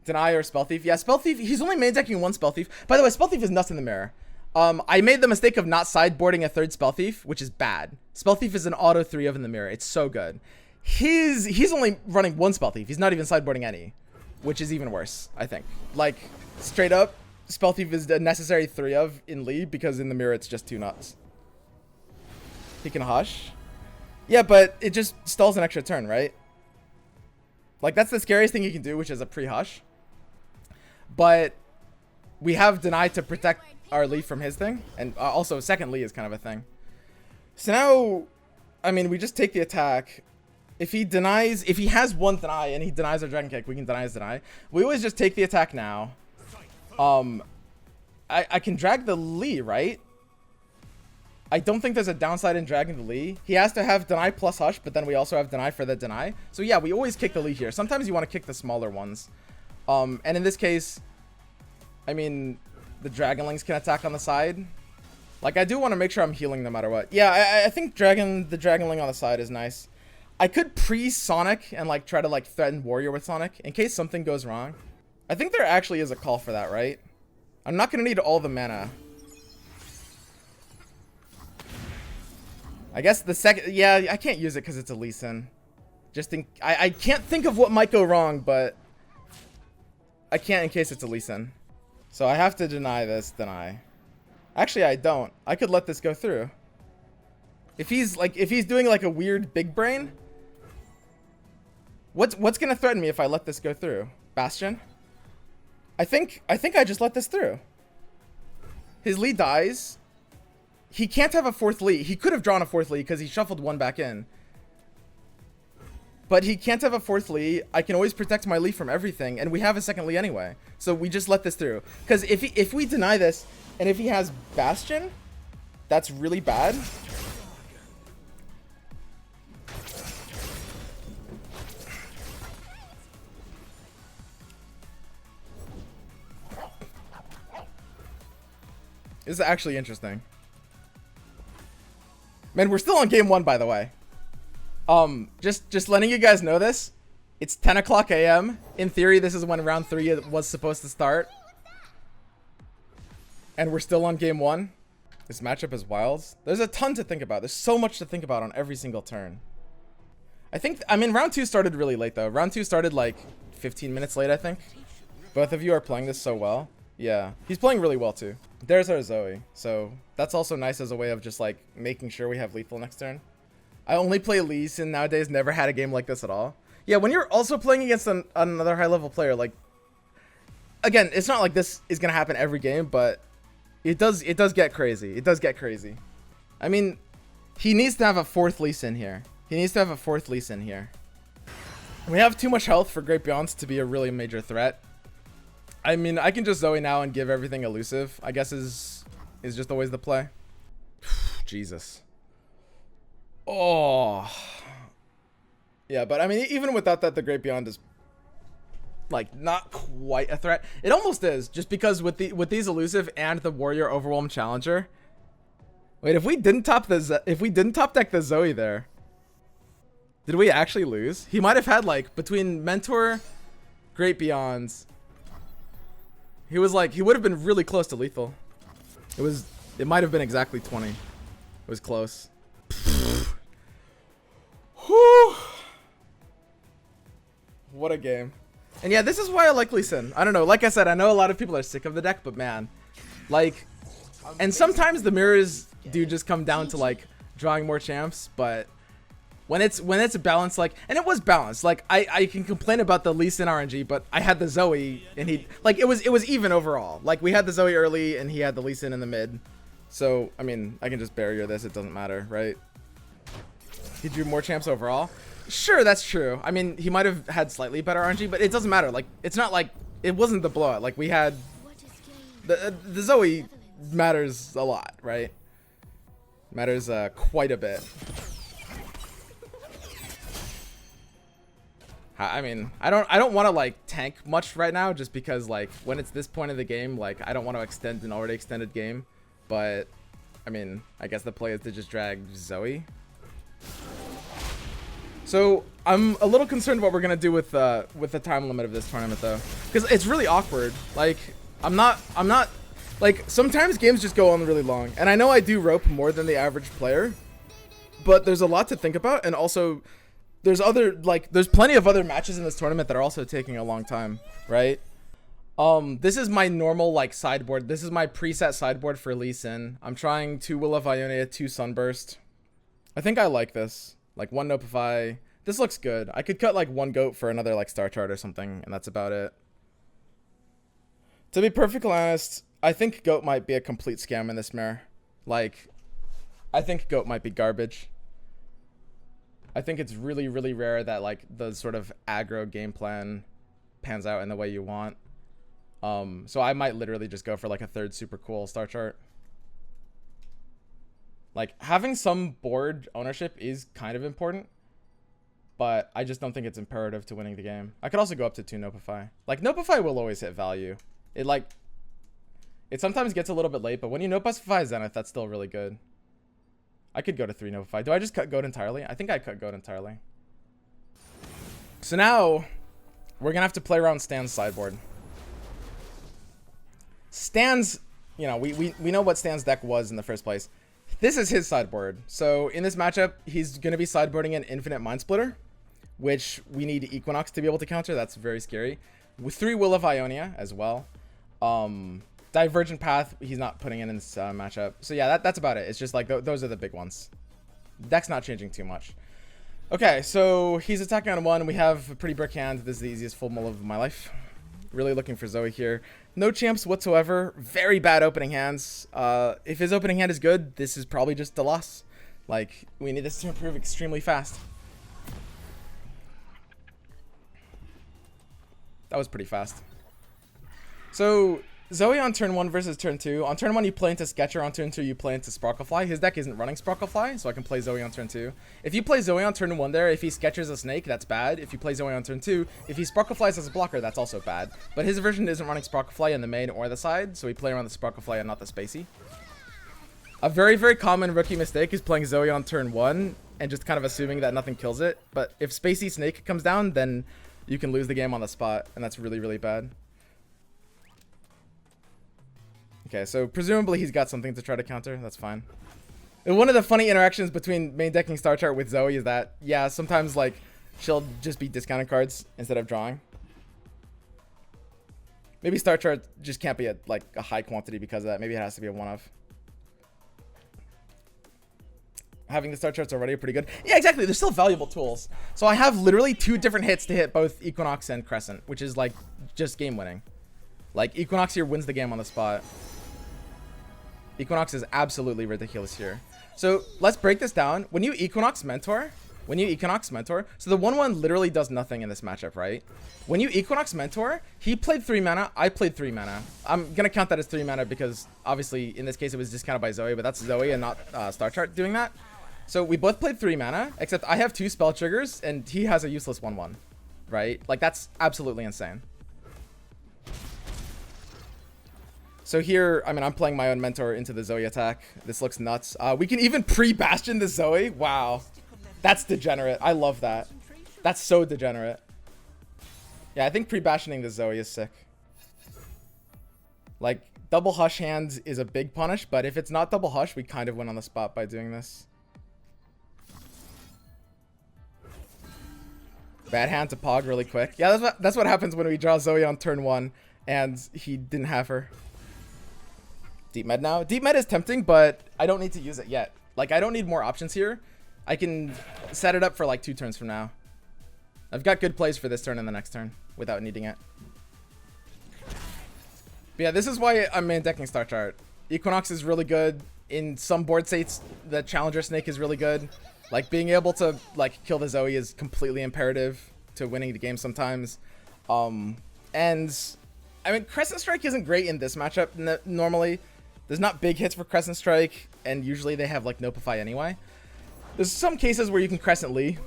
Deny or Spell Thief. Yeah, Spell Thief. He's only main decking 1 Spell Thief. By the way, Spell Thief is nuts in the mirror. I made the mistake of not sideboarding a 3rd Spell Thief, which is bad. Spell Thief is an auto 3 of in the mirror. It's so good. He's only running 1 Spell Thief. He's not even sideboarding any, which is even worse, I think. Like, straight up, Spell Thief is a necessary 3 of in Lee because in the mirror it's just too nuts. He can hush. Yeah, but it just stalls an extra turn, right? Like, that's the scariest thing he can do, which is a pre-hush. But we have deny to protect our Lee from his thing. And also, second Lee is kind of a thing. So now, I mean, we just take the attack. If he has 1 deny and he denies our Dragon Kick, we can deny his deny. We always just take the attack now. I can drag the Lee, right? I don't think there's a downside in dragging the Lee. He has to have deny plus hush, but then we also have deny for the deny. So yeah, we always kick the Lee here. Sometimes you want to kick the smaller ones. And in this case, I mean, the Dragonlings can attack on the side. Like, I do want to make sure I'm healing no matter what. Yeah, I think the Dragonling on the side is nice. I could pre-Sonic and, like, try to, like, threaten Warrior with Sonic in case something goes wrong. I think there actually is a call for that, right? I'm not going to need all the mana. I guess the second... Yeah, I can't use it because it's a Lee Sin. Just think... I can't think of what might go wrong, but... I can't in case it's a Lee Sin. So I have to deny this deny. Actually, I don't. I could let this go through. If he's doing like a weird big brain, what's gonna threaten me if I let this go through? Bastion? I think I just let this through. His Lee dies. He can't have a fourth Lee. He could have drawn a fourth Lee because he shuffled one back in. But he can't have a fourth Lee. I can always protect my Lee from everything, and we have a second Lee anyway. So we just let this through. Because if we deny this, and if he has Bastion, that's really bad. This is actually interesting. Man, we're still on game 1, by the way. Just letting you guys know this. It's 10 o'clock a.m. In theory, this is when round 3 was supposed to start. And we're still on game 1. This matchup is wild. There's a ton to think about. There's so much to think about on every single turn. I mean, round 2 started really late, though. Round 2 started, like, 15 minutes late, I think. Both of you are playing this so well. Yeah. He's playing really well, too. There's our Zoe. So, that's also nice as a way of just, like, making sure we have lethal next turn. I only play Lee Sin nowadays. Never had a game like this at all. Yeah, when you're also playing against another high-level player, like... Again, it's not like this is going to happen every game, but... It does get crazy. It does get crazy. I mean, he needs to have a fourth Lee Sin here. He needs to have a fourth Lee Sin here. We have too much health for Great Beyonds to be a really major threat. I mean, I can just Zoe now and give everything elusive, I guess is just always the play. Jesus. Oh. Yeah, but I mean, even without that, the Great Beyond is... like not quite a threat. It almost is, just because with these elusive and the Warrior Overwhelm Challenger. Wait, if we didn't top deck the Zoe there, did we actually lose? He might have had, like, between Mentor, Great Beyonds, he would have been really close to lethal. It might have been exactly 20. It was close. Whew. What a game. And yeah, this is why I like Lee Sin. I don't know. Like I said, I know a lot of people are sick of the deck, but man, like, and sometimes the mirrors do just come down to like drawing more champs. But when it's balanced, like, and it was balanced. Like I can complain about the Lee Sin RNG, but I had the Zoe, and he like it was even overall. Like we had the Zoe early, and he had the Lee Sin in the mid. So I mean, I can just barrier this. It doesn't matter, right? He drew more champs overall. Sure, that's true. I mean, he might have had slightly better RNG, but it doesn't matter. Like, it's not like it wasn't the blowout. Like we had the Zoe matters a lot, right? Matters quite a bit. I mean, I don't want to like tank much right now, just because like when it's this point of the game, like I don't want to extend an already extended game. But I mean, I guess the play is to just drag Zoe. So I'm a little concerned what we're gonna do with the time limit of this tournament, though, because it's really awkward. Like I'm not like, sometimes games just go on really long, and I know I do rope more than the average player, but there's a lot to think about, and also there's plenty of other matches in this tournament that are also taking a long time, right? This is my normal like sideboard. This is my preset sideboard for Lee Sin. I'm trying 2 Will of Ionia, 2 Sunburst. I think I like this. Like 1 Nopify. This looks good. I could cut like 1 goat for another like star chart or something, and that's about it. To be perfectly honest, I think goat might be a complete scam in this mirror. Like, I think goat might be garbage. I think it's really, really rare that like the sort of aggro game plan pans out in the way you want. So I might literally just go for like a 3rd super cool star chart. Like, having some board ownership is kind of important, but I just don't think it's imperative to winning the game. I could also go up to 2 Nopify. Like, Nopify will always hit value. It sometimes gets a little bit late, but when you Nopify Zenith, that's still really good. I could go to 3 Nopify. Do I just cut goat entirely? I think I cut goat entirely. So now, we're going to have to play around Stan's sideboard. Stan's, you know, we know what Stan's deck was in the first place. This is his sideboard. So in this matchup, he's going to be sideboarding an Infinite Mind Splitter, which we need Equinox to be able to counter. That's very scary. With 3 Will of Ionia as well. Divergent Path, he's not putting in this matchup. So yeah, that's about it. It's just like those are the big ones. Deck's not changing too much. Okay, so he's attacking on 1. We have a pretty brick hand. This is the easiest full mull of my life. Really looking for Zoe here. No champs whatsoever. Very bad opening hands. If his opening hand is good, this is probably just a loss. Like, we need this to improve extremely fast. That was pretty fast. So, Zoe on turn 1 versus turn 2. On turn 1, you play into Sketcher. On turn 2, you play into Sparklefly. His deck isn't running Sparklefly, so I can play Zoe on turn 2. If you play Zoe on turn 1 there, if he Sketchers a Snake, that's bad. If you play Zoe on turn 2, if he Sparkleflies as a blocker, that's also bad. But his version isn't running Sparklefly in the main or the side, so we play around the Sparklefly and not the Spacey. A very, very common rookie mistake is playing Zoe on turn 1 and just kind of assuming that nothing kills it. But if Spacey Snake comes down, then you can lose the game on the spot, and that's really, really bad. Okay, so presumably he's got something to try to counter. That's fine. And one of the funny interactions between main decking Star Chart with Zoe is that, yeah, sometimes, like, she'll just be discounting cards instead of drawing. Maybe Star Chart just can't be at, like, a high quantity because of that. Maybe it has to be a one-off. Having the Star Charts already are pretty good. Yeah, exactly. They're still valuable tools. So I have literally 2 different hits to hit both Equinox and Crescent, which is, like, just game winning. Like, Equinox here wins the game on the spot. Equinox is absolutely ridiculous here. So let's break this down. When you Equinox Mentor, so the 1/1 literally does nothing in this matchup, right? When you Equinox Mentor, he played 3 mana, I played 3 mana. I'm gonna count that as 3 mana because obviously in this case it was discounted by Zoe, but that's Zoe and not Star Chart doing that. So we both played 3 mana, except I have 2 spell triggers and he has a useless 1/1, right? Like, that's absolutely insane. So here, I mean, I'm playing my own Mentor into the Zoe attack. This looks nuts. We can even pre-Bastion the Zoe. Wow. That's degenerate. I love that. That's so degenerate. Yeah, I think pre-Bastioning the Zoe is sick. Like, double Hush hand is a big punish, but if it's not double Hush, we kind of win on the spot by doing this. Bad hand to Pog really quick. Yeah, that's what happens when we draw Zoe on turn 1, and he didn't have her. Deep Med now. Deep Med is tempting, but I don't need to use it yet. Like, I don't need more options here. I can set it up for like 2 turns from now. I've got good plays for this turn and the next turn without needing it. But yeah, this is why I'm main decking Star Chart. Equinox is really good. In some board states, the Challenger Snake is really good. Like, being able to, like, kill the Zoe is completely imperative to winning the game sometimes. And, I mean, Crescent Strike isn't great in this matchup normally. There's not big hits for Crescent Strike, and usually they have, like, Nopify anyway. There's some cases where you can Crescent Lee,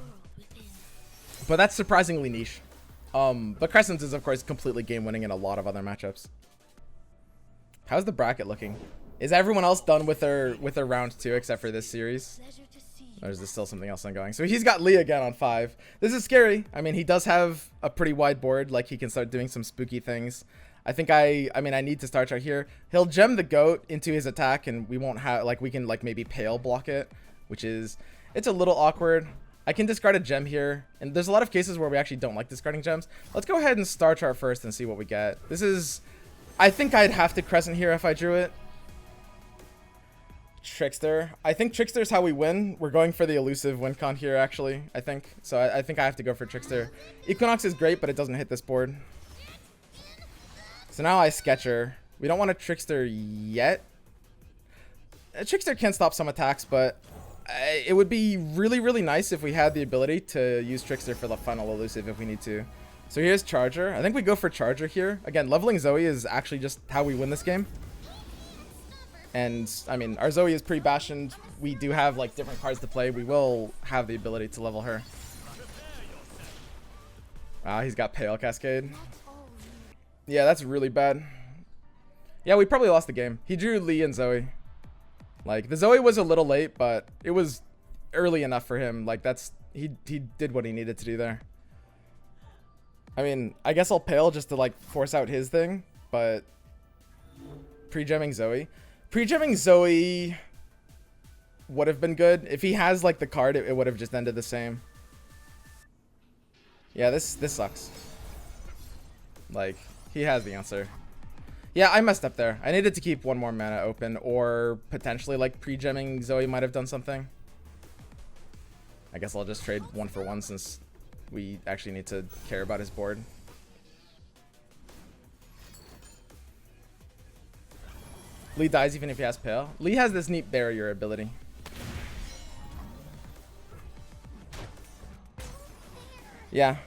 but that's surprisingly niche. But Crescent is, of course, completely game-winning in a lot of other matchups. How's the bracket looking? Is everyone else done with their round 2 except for this series? Or is there still something else ongoing? So he's got Lee again on 5. This is scary. I mean, he does have a pretty wide board. Like, he can start doing some spooky things. I think I need to start right here. He'll gem the goat into his attack, and we won't have, like, we can, like, maybe pale block it, which is, it's a little awkward. I can discard a gem here, and there's a lot of cases where we actually don't like discarding gems. Let's go ahead and Star Chart first and see what we get. This is, I think I'd have to Crescent here if I drew it. Trickster. I think Trickster is how we win. We're going for the elusive win con here, actually, I think. So I think I have to go for Trickster. Equinox is great, but it doesn't hit this board. So now I Sketcher. We don't want a Trickster yet. A Trickster can stop some attacks, but it would be really, really nice if we had the ability to use Trickster for the final elusive if we need to. So here's Charger. I think we go for Charger here. Again, leveling Zoe is actually just how we win this game. And I mean, our Zoe is pretty bastioned. We do have like different cards to play. We will have the ability to level her. Ah, he's got Pale Cascade. Yeah, that's really bad. Yeah, we probably lost the game. He drew Lee and Zoe. Like, the Zoe was a little late, but it was early enough for him. Like, that's... He did what he needed to do there. I mean, I guess I'll Pale just to, like, force out his thing, but... Pre-gemming Zoe. Pre-gemming Zoe would have been good. If he has, like, the card, it would have just ended the same. Yeah, this sucks. Like, he has the answer. Yeah, I messed up there. I needed to keep one more mana open, or potentially, like, pre-gemming Zoe might have done something. I guess I'll just trade 1 for 1 since we actually need to care about his board. Lee dies even if he has Pale. Lee has this neat barrier ability. Yeah.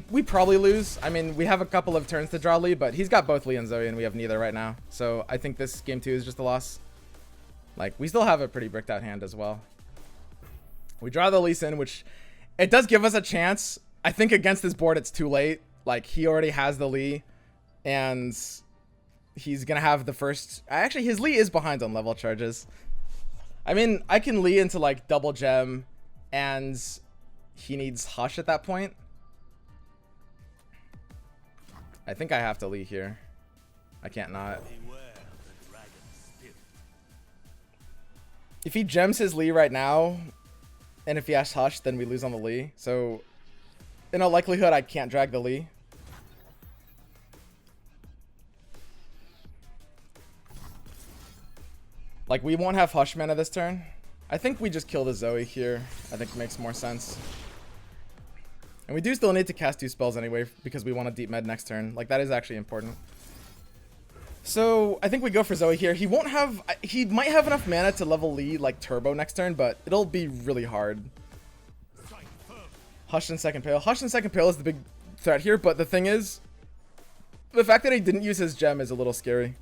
We probably lose. I mean, we have a couple of turns to draw Lee, but he's got both Lee and Zoe, and we have neither right now. So I think this game 2 is just a loss. Like, we still have a pretty bricked out hand as well. We draw the Lee Sin, which it does give us a chance. I think against this board, it's too late. Like, he already has the Lee, and he's going to have the first... Actually, his Lee is behind on level charges. I mean, I can Lee into, like, double gem, and he needs Hush at that point. I think I have to Lee here. I can't not. If he gems his Lee right now, and if he has Hush, then we lose on the Lee. So, in all likelihood, I can't drag the Lee. Like, we won't have Hush mana this turn. I think we just kill the Zoe here. I think it makes more sense. And we do still need to cast 2 spells anyway, because we want to deep med next turn. Like, that is actually important. So, I think we go for Zoe here. He won't have... He might have enough mana to level Lee, like, turbo next turn, but it'll be really hard. Hush and Second Pale. Hush and Second Pale is the big threat here, but the thing is... The fact that he didn't use his gem is a little scary.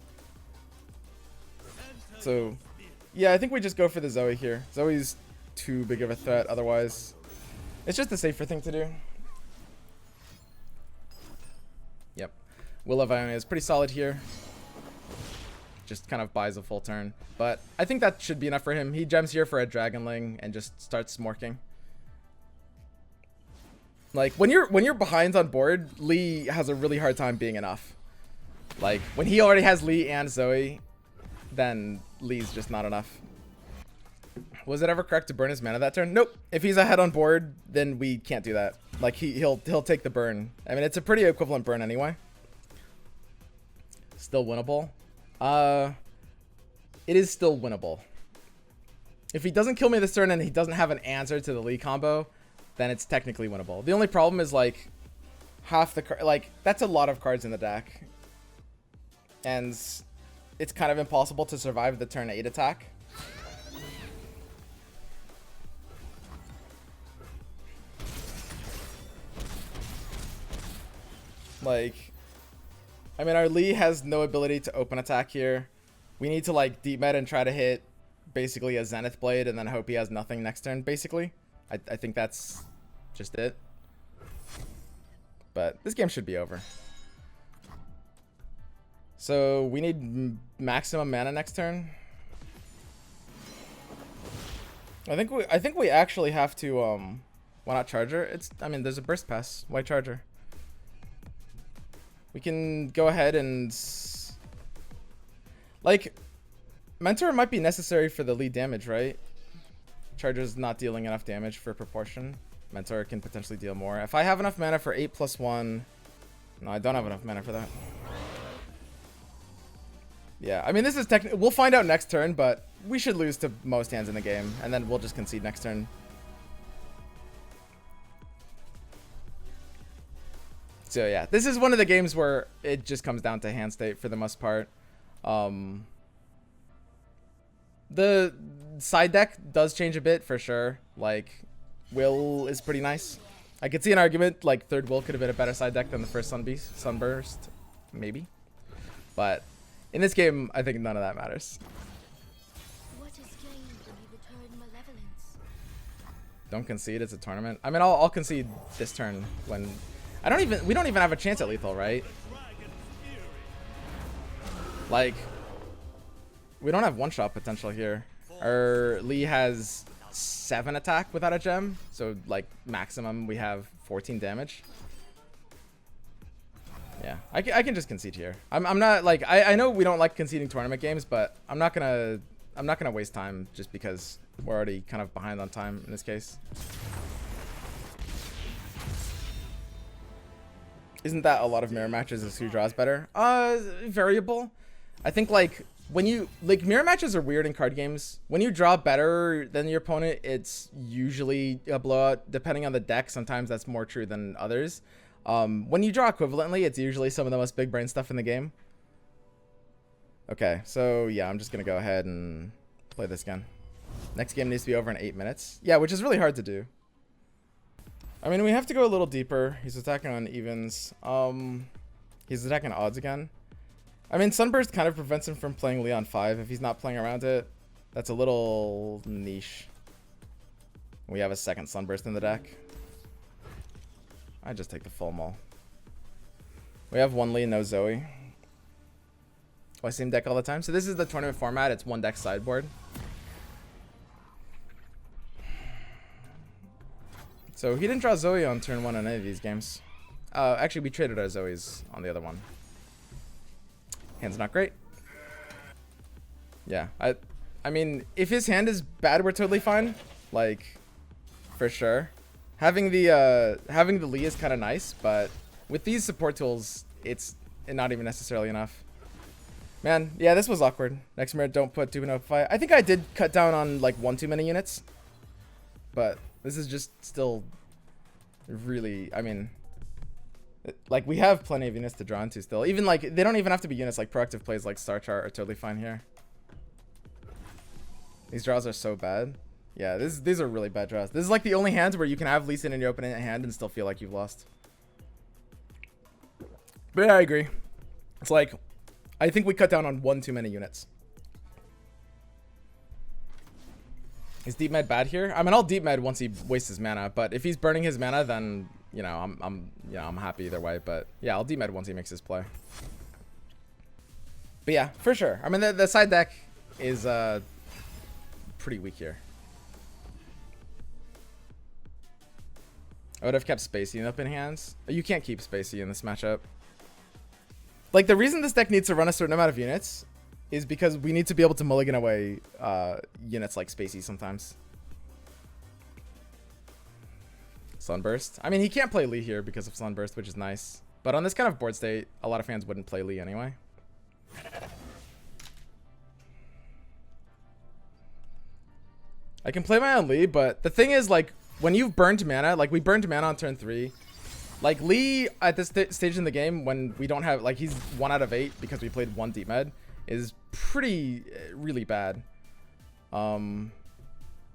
So, yeah, I think we just go for the Zoe here. Zoe's too big of a threat otherwise. It's just the safer thing to do. Yep. Will of Ionia is pretty solid here. Just kind of buys a full turn. But I think that should be enough for him. He gems here for a Dragonling and just starts smorking. Like, when you're behind on board, Lee has a really hard time being enough. Like, when he already has Lee and Zoe, then Lee's just not enough. Was it ever correct to burn his mana that turn? Nope. If he's ahead on board, then we can't do that. Like, he'll take the burn. I mean, it's a pretty equivalent burn anyway. Still winnable. It is still winnable. If he doesn't kill me this turn and he doesn't have an answer to the Lee combo, then it's technically winnable. The only problem is, like, half the card... Like, that's a lot of cards in the deck. And it's kind of impossible to survive the turn 8 attack. Like, I mean, our Lee has no ability to open attack here. We need to, like, deep med and try to hit basically a Zenith Blade and then hope he has nothing next turn, basically. I think that's just it. But this game should be over. So we need maximum mana next turn. I think we actually have to why not Charger? I mean, there's a burst pass. Why Charger? We can go ahead and, like, Mentor might be necessary for the lead damage, right? Charger's not dealing enough damage for proportion. Mentor can potentially deal more. If I have enough mana for 8+1, no, I don't have enough mana for that. Yeah, I mean, this is technically, we'll find out next turn, but we should lose to most hands in the game, and then we'll just concede next turn. So yeah, this is one of the games where it just comes down to hand state for the most part. The side deck does change a bit for sure. Like, Will is pretty nice. I could see an argument like third Will could have been a better side deck than the first Sunburst, maybe. But in this game, I think none of that matters. Don't concede. It's a tournament. I mean, I'll concede this turn when we don't even have a chance at lethal, right? Like, we don't have one-shot potential here. Our Lee has 7 attack without a gem, so like maximum we have 14 damage. Yeah, I can just concede here. I'm not like I know we don't like conceding tournament games, but I'm not gonna waste time just because we're already kind of behind on time in this case. Isn't that a lot of mirror matches is who draws better? Variable. I think like when you like mirror matches are weird in card games. When you draw better than your opponent, it's usually a blowout. Depending on the deck, sometimes that's more true than others. When you draw equivalently, it's usually some of the most big brain stuff in the game. Okay, so yeah, I'm just gonna go ahead and play this again. Next game needs to be over in 8 minutes. Yeah, which is really hard to do. I mean, we have to go a little deeper. He's attacking on evens. He's attacking odds again. I mean, Sunburst kind of prevents him from playing Leon 5 if he's not playing around it. That's a little niche. We have a second Sunburst in the deck. I just take the full maul. We have one Lee, no Zoe. Oh, same deck all the time. So this is the tournament format. It's one deck sideboard. So he didn't draw Zoe on turn 1 on any of these games. Actually, we traded our Zoes on the other one. Hand's not great. Yeah, I mean, if his hand is bad, we're totally fine. Like, for sure. Having the Lee is kind of nice, but with these support tools, it's not even necessarily enough. Man, yeah, this was awkward. Next mirror, don't put 2 Notify. I think I did cut down on like 1 too many units, but this is just still really, I mean, like we have plenty of units to draw into still. Even like, they don't even have to be units. Like proactive plays like Star Chart are totally fine here. These draws are so bad. Yeah, these are really bad draws. This is like the only hands where you can have Lee Sin in your opening hand and still feel like you've lost. But yeah, I agree. It's like, I think we cut down on 1 too many units. Is deep med bad here? I mean, I'll deep med once he wastes his mana, but if he's burning his mana, then you know, I'm happy either way. But yeah, I'll deep med once he makes his play. But yeah, for sure. I mean, the side deck is pretty weak here. I would have kept Spacey in open hands. You can't keep Spacey in this matchup. Like, the reason this deck needs to run a certain amount of units is because we need to be able to mulligan away units like Spacey sometimes. Sunburst. I mean, he can't play Lee here because of Sunburst, which is nice. But on this kind of board state, a lot of fans wouldn't play Lee anyway. I can play my own Lee, but the thing is, like, when you've burned mana, like we burned mana on turn 3, like Lee at this stage in the game when we don't have, like, he's 1 out of 8 because we played 1 deep med is pretty, really bad.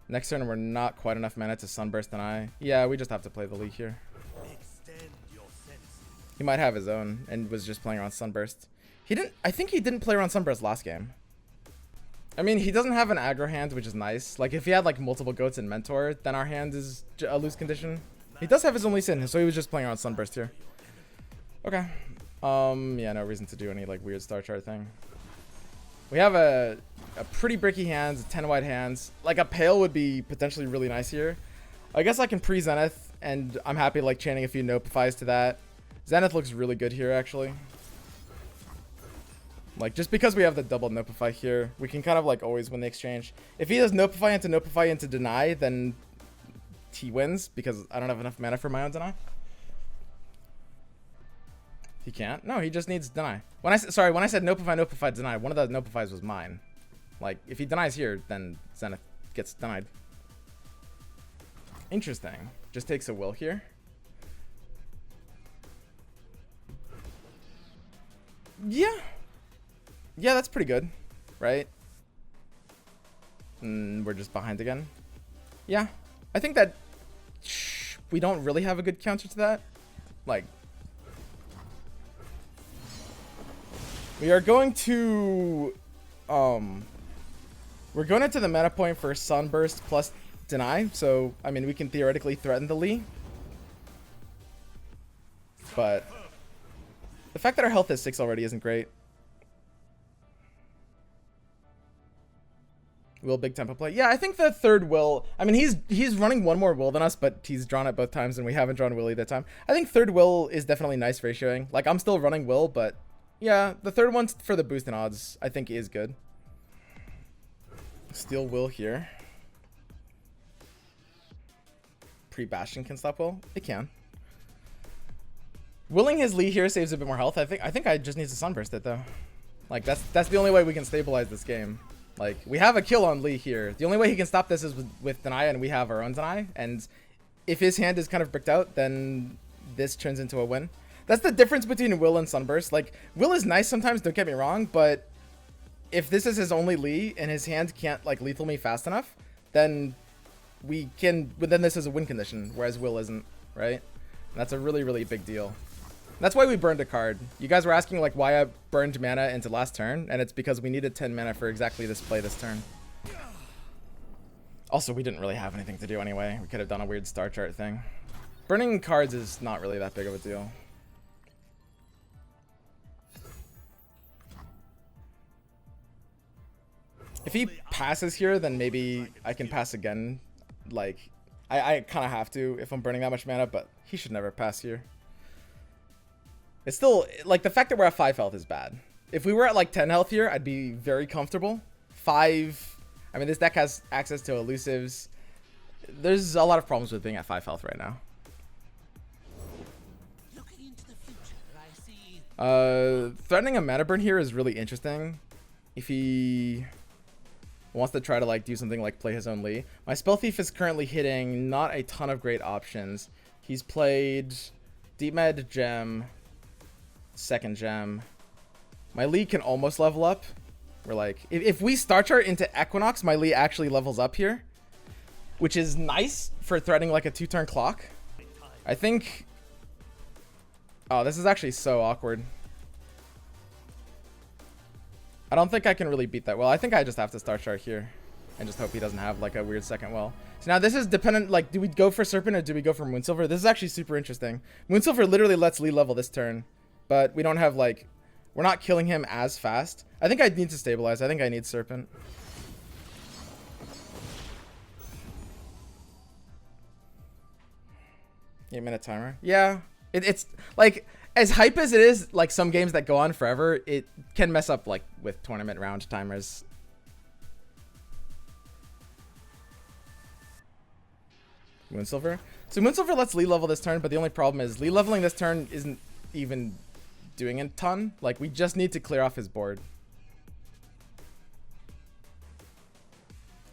Next turn we're not quite enough mana to Sunburst and I. Yeah, we just have to play the Lee here. He might have his own and was just playing around Sunburst. I think he didn't play around Sunburst last game. I mean, he doesn't have an aggro hand, which is nice. Like, if he had, like, multiple goats and Mentor, then our hand is a loose condition. He does have his only sin, so he was just playing around Sunburst here. Okay. Yeah, no reason to do any, like, weird Star Chart thing. We have a pretty bricky hands, 10 wide hands. Like, a Pale would be potentially really nice here. I guess I can pre-Zenith, and I'm happy, like, chaining a few Notifies to that. Zenith looks really good here, actually. Like, just because we have the double Notify here, we can kind of, like, always win the exchange. If he does Notify into Deny, then he wins, because I don't have enough mana for my own Deny. He can't? No, he just needs Deny. When I said Notify, Deny, one of the Notifies was mine. Like, if he denies here, then Zenith gets denied. Interesting. Just takes a will here. Yeah. Yeah, that's pretty good, right? We're just behind again. Yeah, I think that we don't really have a good counter to that. Like, we are going to, we're going into the meta point for Sunburst plus deny, so I mean we can theoretically threaten the Lee. But the fact that our health is 6 already isn't great. Will big tempo play? Yeah, I think the third will. I mean, he's running one more will than us, but he's drawn it both times, and we haven't drawn will either time. I think third will is definitely nice ratioing. Like, I'm still running will, but yeah, the third one for the boost in odds, I think is good. Steal will here. Pre-Bastion can stop will? It can. Willing his Lee here saves a bit more health. I think I just need to sunburst it though. Like that's the only way we can stabilize this game. Like we have a kill on Lee here. The only way he can stop this is with deny, and we have our own deny. And if his hand is kind of bricked out, then this turns into a win. That's the difference between will and sunburst. Like will is nice sometimes, don't get me wrong, but if this is his only Lee and his hand can't like lethal me fast enough, then then this is a win condition, whereas will isn't, right? And that's a really, really big deal. That's why we burned a card. You guys were asking like why I burned mana into last turn, and it's because we needed 10 mana for exactly this play this turn. Also, we didn't really have anything to do anyway. We could have done a weird star chart thing. Burning cards is not really that big of a deal. If he passes here, then maybe I can pass again. Like, I kind of have to if I'm burning that much mana, but he should never pass here. It's still, like, the fact that we're at 5 health is bad. If we were at, like, 10 health here, I'd be very comfortable. 5, I mean, this deck has access to elusives. There's a lot of problems with being at 5 health right now. Looking into the future, I see. Threatening a mana burn here is really interesting. If he wants to try to, like, do something like play his own Lee. My Spell Thief is currently hitting not a ton of great options. He's played Deep Med, Gem, second gem. My Lee can almost level up. We're like, if we star chart into Equinox, my Lee actually levels up here, which is nice for threatening like a 2-turn clock. I think, oh, this is actually so awkward. I don't think I can really beat that well. I think I just have to star chart here and just hope he doesn't have like a weird second well. So now this is dependent, like, do we go for Serpent or do we go for Moonsilver? This is actually super interesting. Moonsilver literally lets Lee level this turn, but we don't have, like, we're not killing him as fast. I think I need to stabilize. I think I need Serpent. 8-minute timer. Yeah. It's, like, as hype as it is, like, some games that go on forever, it can mess up, like, with tournament round timers. Moonsilver. So Moonsilver lets Lee level this turn, but the only problem is Lee leveling this turn isn't even doing a ton. Like, we just need to clear off his board.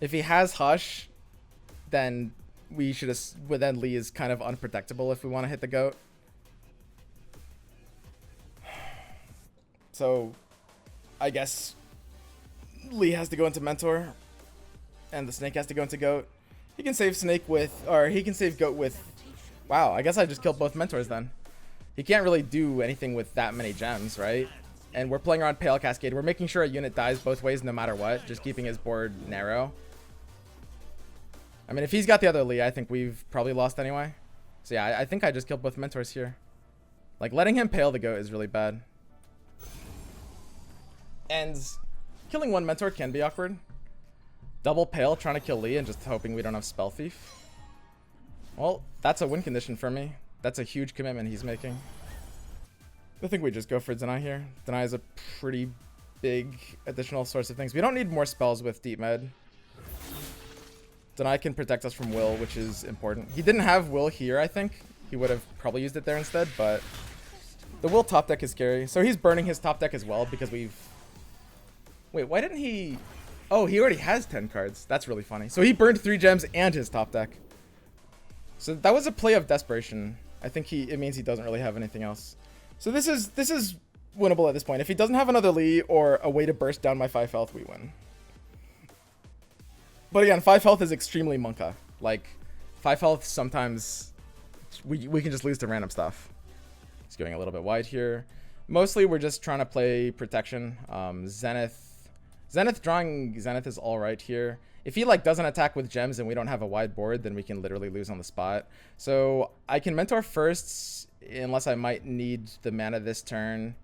If he has Hush, then we should have, well, then Lee is kind of unprotectable if we want to hit the goat. So I guess Lee has to go into Mentor and the Snake has to go into Goat. He can save Snake with, or he can save Goat with, wow, I guess I just killed both Mentors then. He can't really do anything with that many gems, right? And we're playing around Pale Cascade. We're making sure a unit dies both ways no matter what, just keeping his board narrow. I mean, if he's got the other Lee, I think we've probably lost anyway. So yeah, I think I just killed both Mentors here. Like, letting him Pale the Goat is really bad. And killing one Mentor can be awkward. Double Pale trying to kill Lee and just hoping we don't have Spell Thief. Well, that's a win condition for me. That's a huge commitment he's making. I think we just go for Deny here. Deny is a pretty big additional source of things. We don't need more spells with Deep Med. Deny can protect us from Will, which is important. He didn't have Will here, I think. He would have probably used it there instead, but the Will top deck is scary. So he's burning his top deck as well because we've... Wait, why didn't he... Oh, he already has 10 cards. That's really funny. So he burned 3 gems and his top deck. So that was a play of desperation. I think it means he doesn't really have anything else. So this is winnable at this point. If he doesn't have another Lee or a way to burst down my 5 health, we win. But again, 5 health is extremely Monka. Like, 5 health sometimes we can just lose to random stuff. He's going a little bit wide here. Mostly we're just trying to play protection. Zenith drawing Zenith is all right here. If he like doesn't attack with gems and we don't have a wide board, then we can literally lose on the spot. So I can mentor first unless I might need the mana this turn.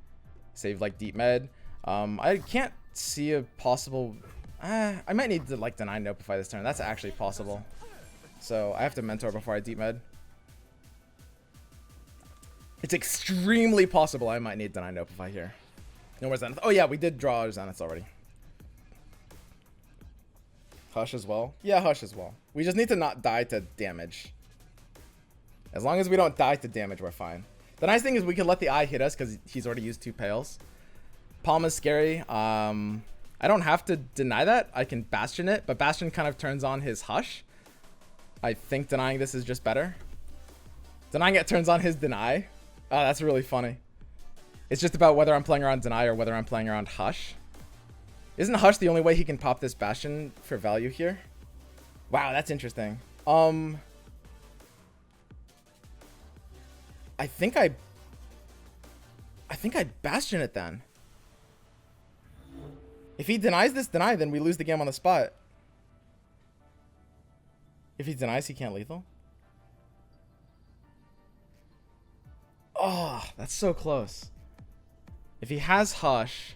Save like deep med. I can't see a possible... I might need to like deny Notify this turn. That's actually possible. So I have to mentor before I deep med. It's extremely possible I might need deny Notify here. No more Zenith. Oh yeah, we did draw our Zeniths already. Hush as well. Yeah, Hush as well. We just need to not die to damage. As long as we don't die to damage, we're fine. The nice thing is we can let the eye hit us because he's already used 2 Pales. Palm is scary. I don't have to deny that. I can Bastion it, but Bastion kind of turns on his Hush. I think denying this is just better. Denying it turns on his Deny. Oh, that's really funny. It's just about whether I'm playing around Deny or whether I'm playing around Hush. Isn't Hush the only way he can pop this Bastion for value here? Wow, that's interesting. I think I Bastion it then. If he denies this deny, then we lose the game on the spot. If he denies, he can't lethal. Oh, that's so close. If he has Hush...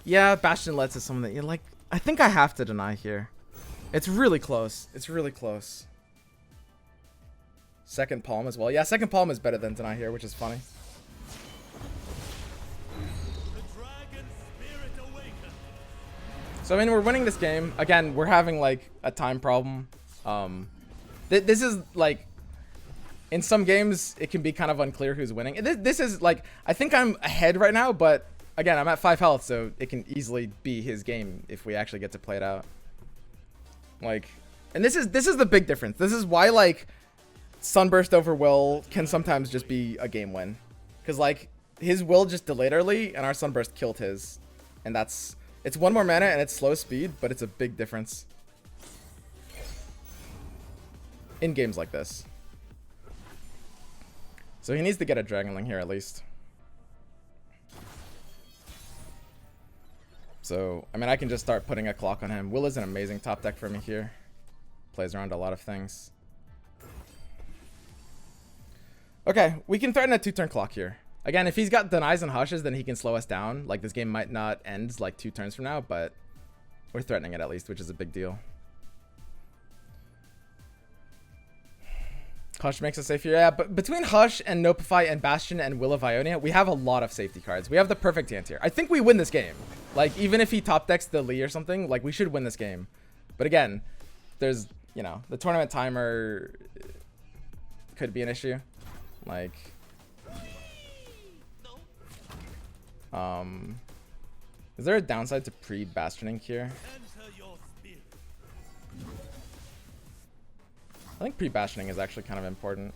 Yeah, Bastion lets us something that you like. I think I have to deny here. It's really close. It's really close. Second Palm as well. Yeah, second Palm is better than deny here, which is funny. So, I mean, we're winning this game. Again, we're having, like, a time problem. This is, like... In some games, it can be kind of unclear who's winning. This is, like... I think I'm ahead right now, but... Again, I'm at 5 health, so it can easily be his game if we actually get to play it out. Like... And this is the big difference. This is why, like... Sunburst over Will can sometimes just be a game win. Because, like... His Will just delayed early, and our Sunburst killed his. And that's... It's 1 more mana and it's slow speed, but it's a big difference in games like this. So he needs to get a Dragonling here at least. So, I mean, I can just start putting a clock on him. Will is an amazing top deck for me here. Plays around a lot of things. Okay, we can threaten a 2-turn clock here. Again, if he's got denies and hushes, then he can slow us down. Like, this game might not end, like, 2 turns from now, but we're threatening it at least, which is a big deal. Hush makes us safer. Yeah, but between Hush and Nopify and Bastion and Will of Ionia, we have a lot of safety cards. We have the perfect hand here. I think we win this game. Like, even if he top decks the Lee or something, like, we should win this game. But again, there's, you know, the tournament timer could be an issue. Like... Is there a downside to pre-bastioning here? I think pre-bastioning is actually kind of important.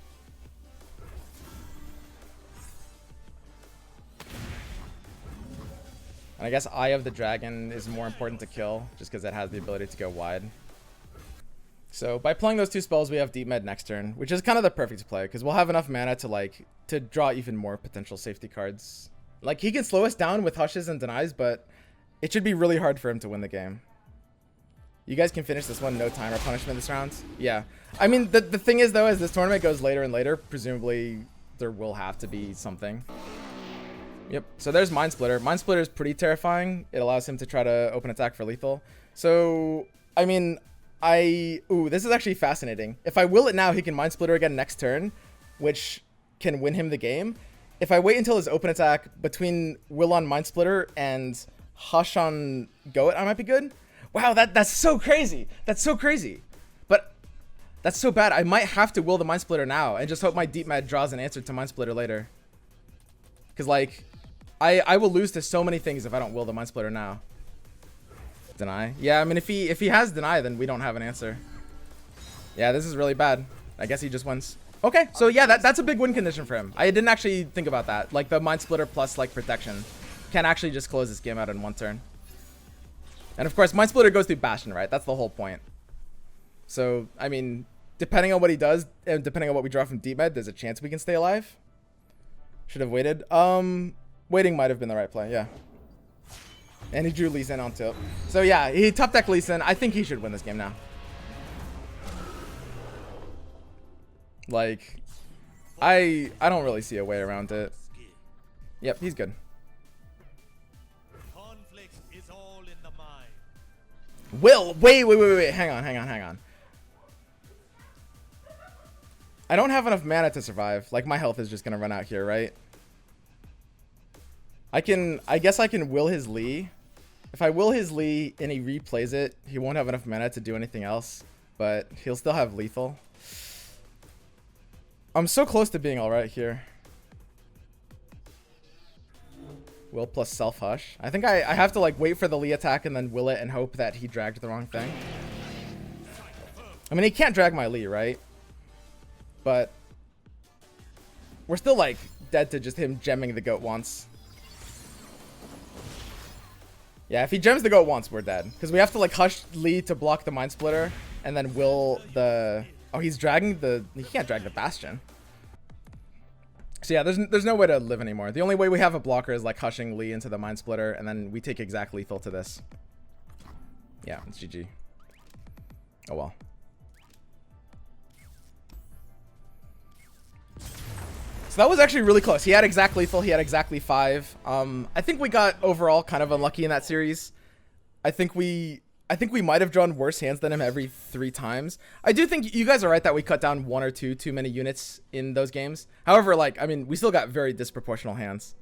And I guess Eye of the Dragon is more important to kill, just because it has the ability to go wide. So by playing those 2 spells, we have Deep Med next turn, which is kind of the perfect play, because we'll have enough mana to like to draw even more potential safety cards. Like, he can slow us down with hushes and denies, but it should be really hard for him to win the game. You guys can finish this one, no timer punishment this round. Yeah. I mean, the thing is, though, as this tournament goes later and later, presumably there will have to be something. Yep. So there's Mind Splitter. Mind Splitter is pretty terrifying. It allows him to try to open attack for lethal. So, I mean, Ooh, this is actually fascinating. If I will it now, he can Mind Splitter again next turn, which can win him the game. If I wait until his open attack between Will on Mind Splitter and Hush on Go It, I might be good. Wow, that's so crazy. That's so crazy. But that's so bad. I might have to Will the Mind Splitter now and just hope my Deep Med draws an answer to Mind Splitter later. Because, like, I will lose to so many things if I don't Will the Mind Splitter now. Deny. Yeah, I mean, if he has Deny, then we don't have an answer. Yeah, this is really bad. I guess he just wins. Okay, so yeah, that's a big win condition for him. I didn't actually think about that. Like, the Mind Splitter plus, like, protection can actually just close this game out in 1 turn. And, of course, Mind Splitter goes through Bastion, right? That's the whole point. So, I mean, depending on what he does, and depending on what we draw from Deep Med, there's a chance we can stay alive. Should have waited. Waiting might have been the right play, yeah. And he drew Lee Sin on tilt. So yeah, he top deck Lee Sin. I think he should win this game now. Like, I don't really see a way around it. Yep, he's good. Conflict is all in the mind. Will, wait. Hang on. I don't have enough mana to survive. Like, my health is just gonna run out here, right? I guess I can will his Lee. If I will his Lee and he replays it, he won't have enough mana to do anything else, but he'll still have lethal. I'm so close to being alright here. Will plus self hush. I think I have to like wait for the Lee attack and then will it and hope that he dragged the wrong thing. I mean, he can't drag my Lee, right? But we're still like dead to just him gemming the goat once. Yeah, if he gems the goat once, we're dead. Because we have to like hush Lee to block the Mind Splitter and then will the... Oh, he's dragging the... He can't drag the Bastion. So yeah, there's no way to live anymore. The only way we have a blocker is like hushing Lee into the Mind Splitter and then we take exact lethal to this. Yeah, it's GG. Oh well. So that was actually really close. He had exact lethal. He had exactly 5. I think we got overall kind of unlucky in that series. I think we might have drawn worse hands than him every 3 times. I do think you guys are right that we cut down 1 or 2 too many units in those games. However, like, I mean, we still got very disproportional hands.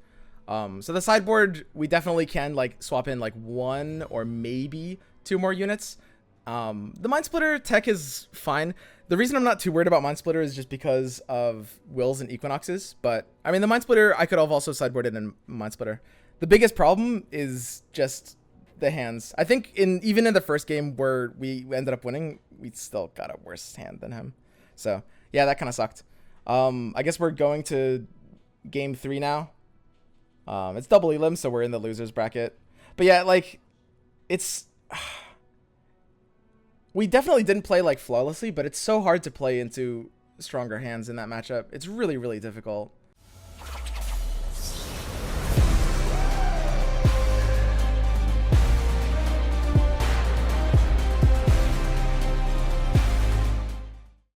So the sideboard, we definitely can like swap in like 1 or maybe 2 more units. The Mind Splitter tech is fine. The reason I'm not too worried about Mind Splitter is just because of Wills and Equinoxes. But, I mean, the Mind Splitter, I could have also sideboarded in Mind Splitter. The biggest problem is just the hands. I think even in the first game where we ended up winning, we still got a worse hand than him. So, yeah, that kind of sucked. I guess we're going to game 3 now. It's double elim, so we're in the losers bracket. But, yeah, like, it's... We definitely didn't play like flawlessly, but it's so hard to play into stronger hands in that matchup. It's really, really difficult.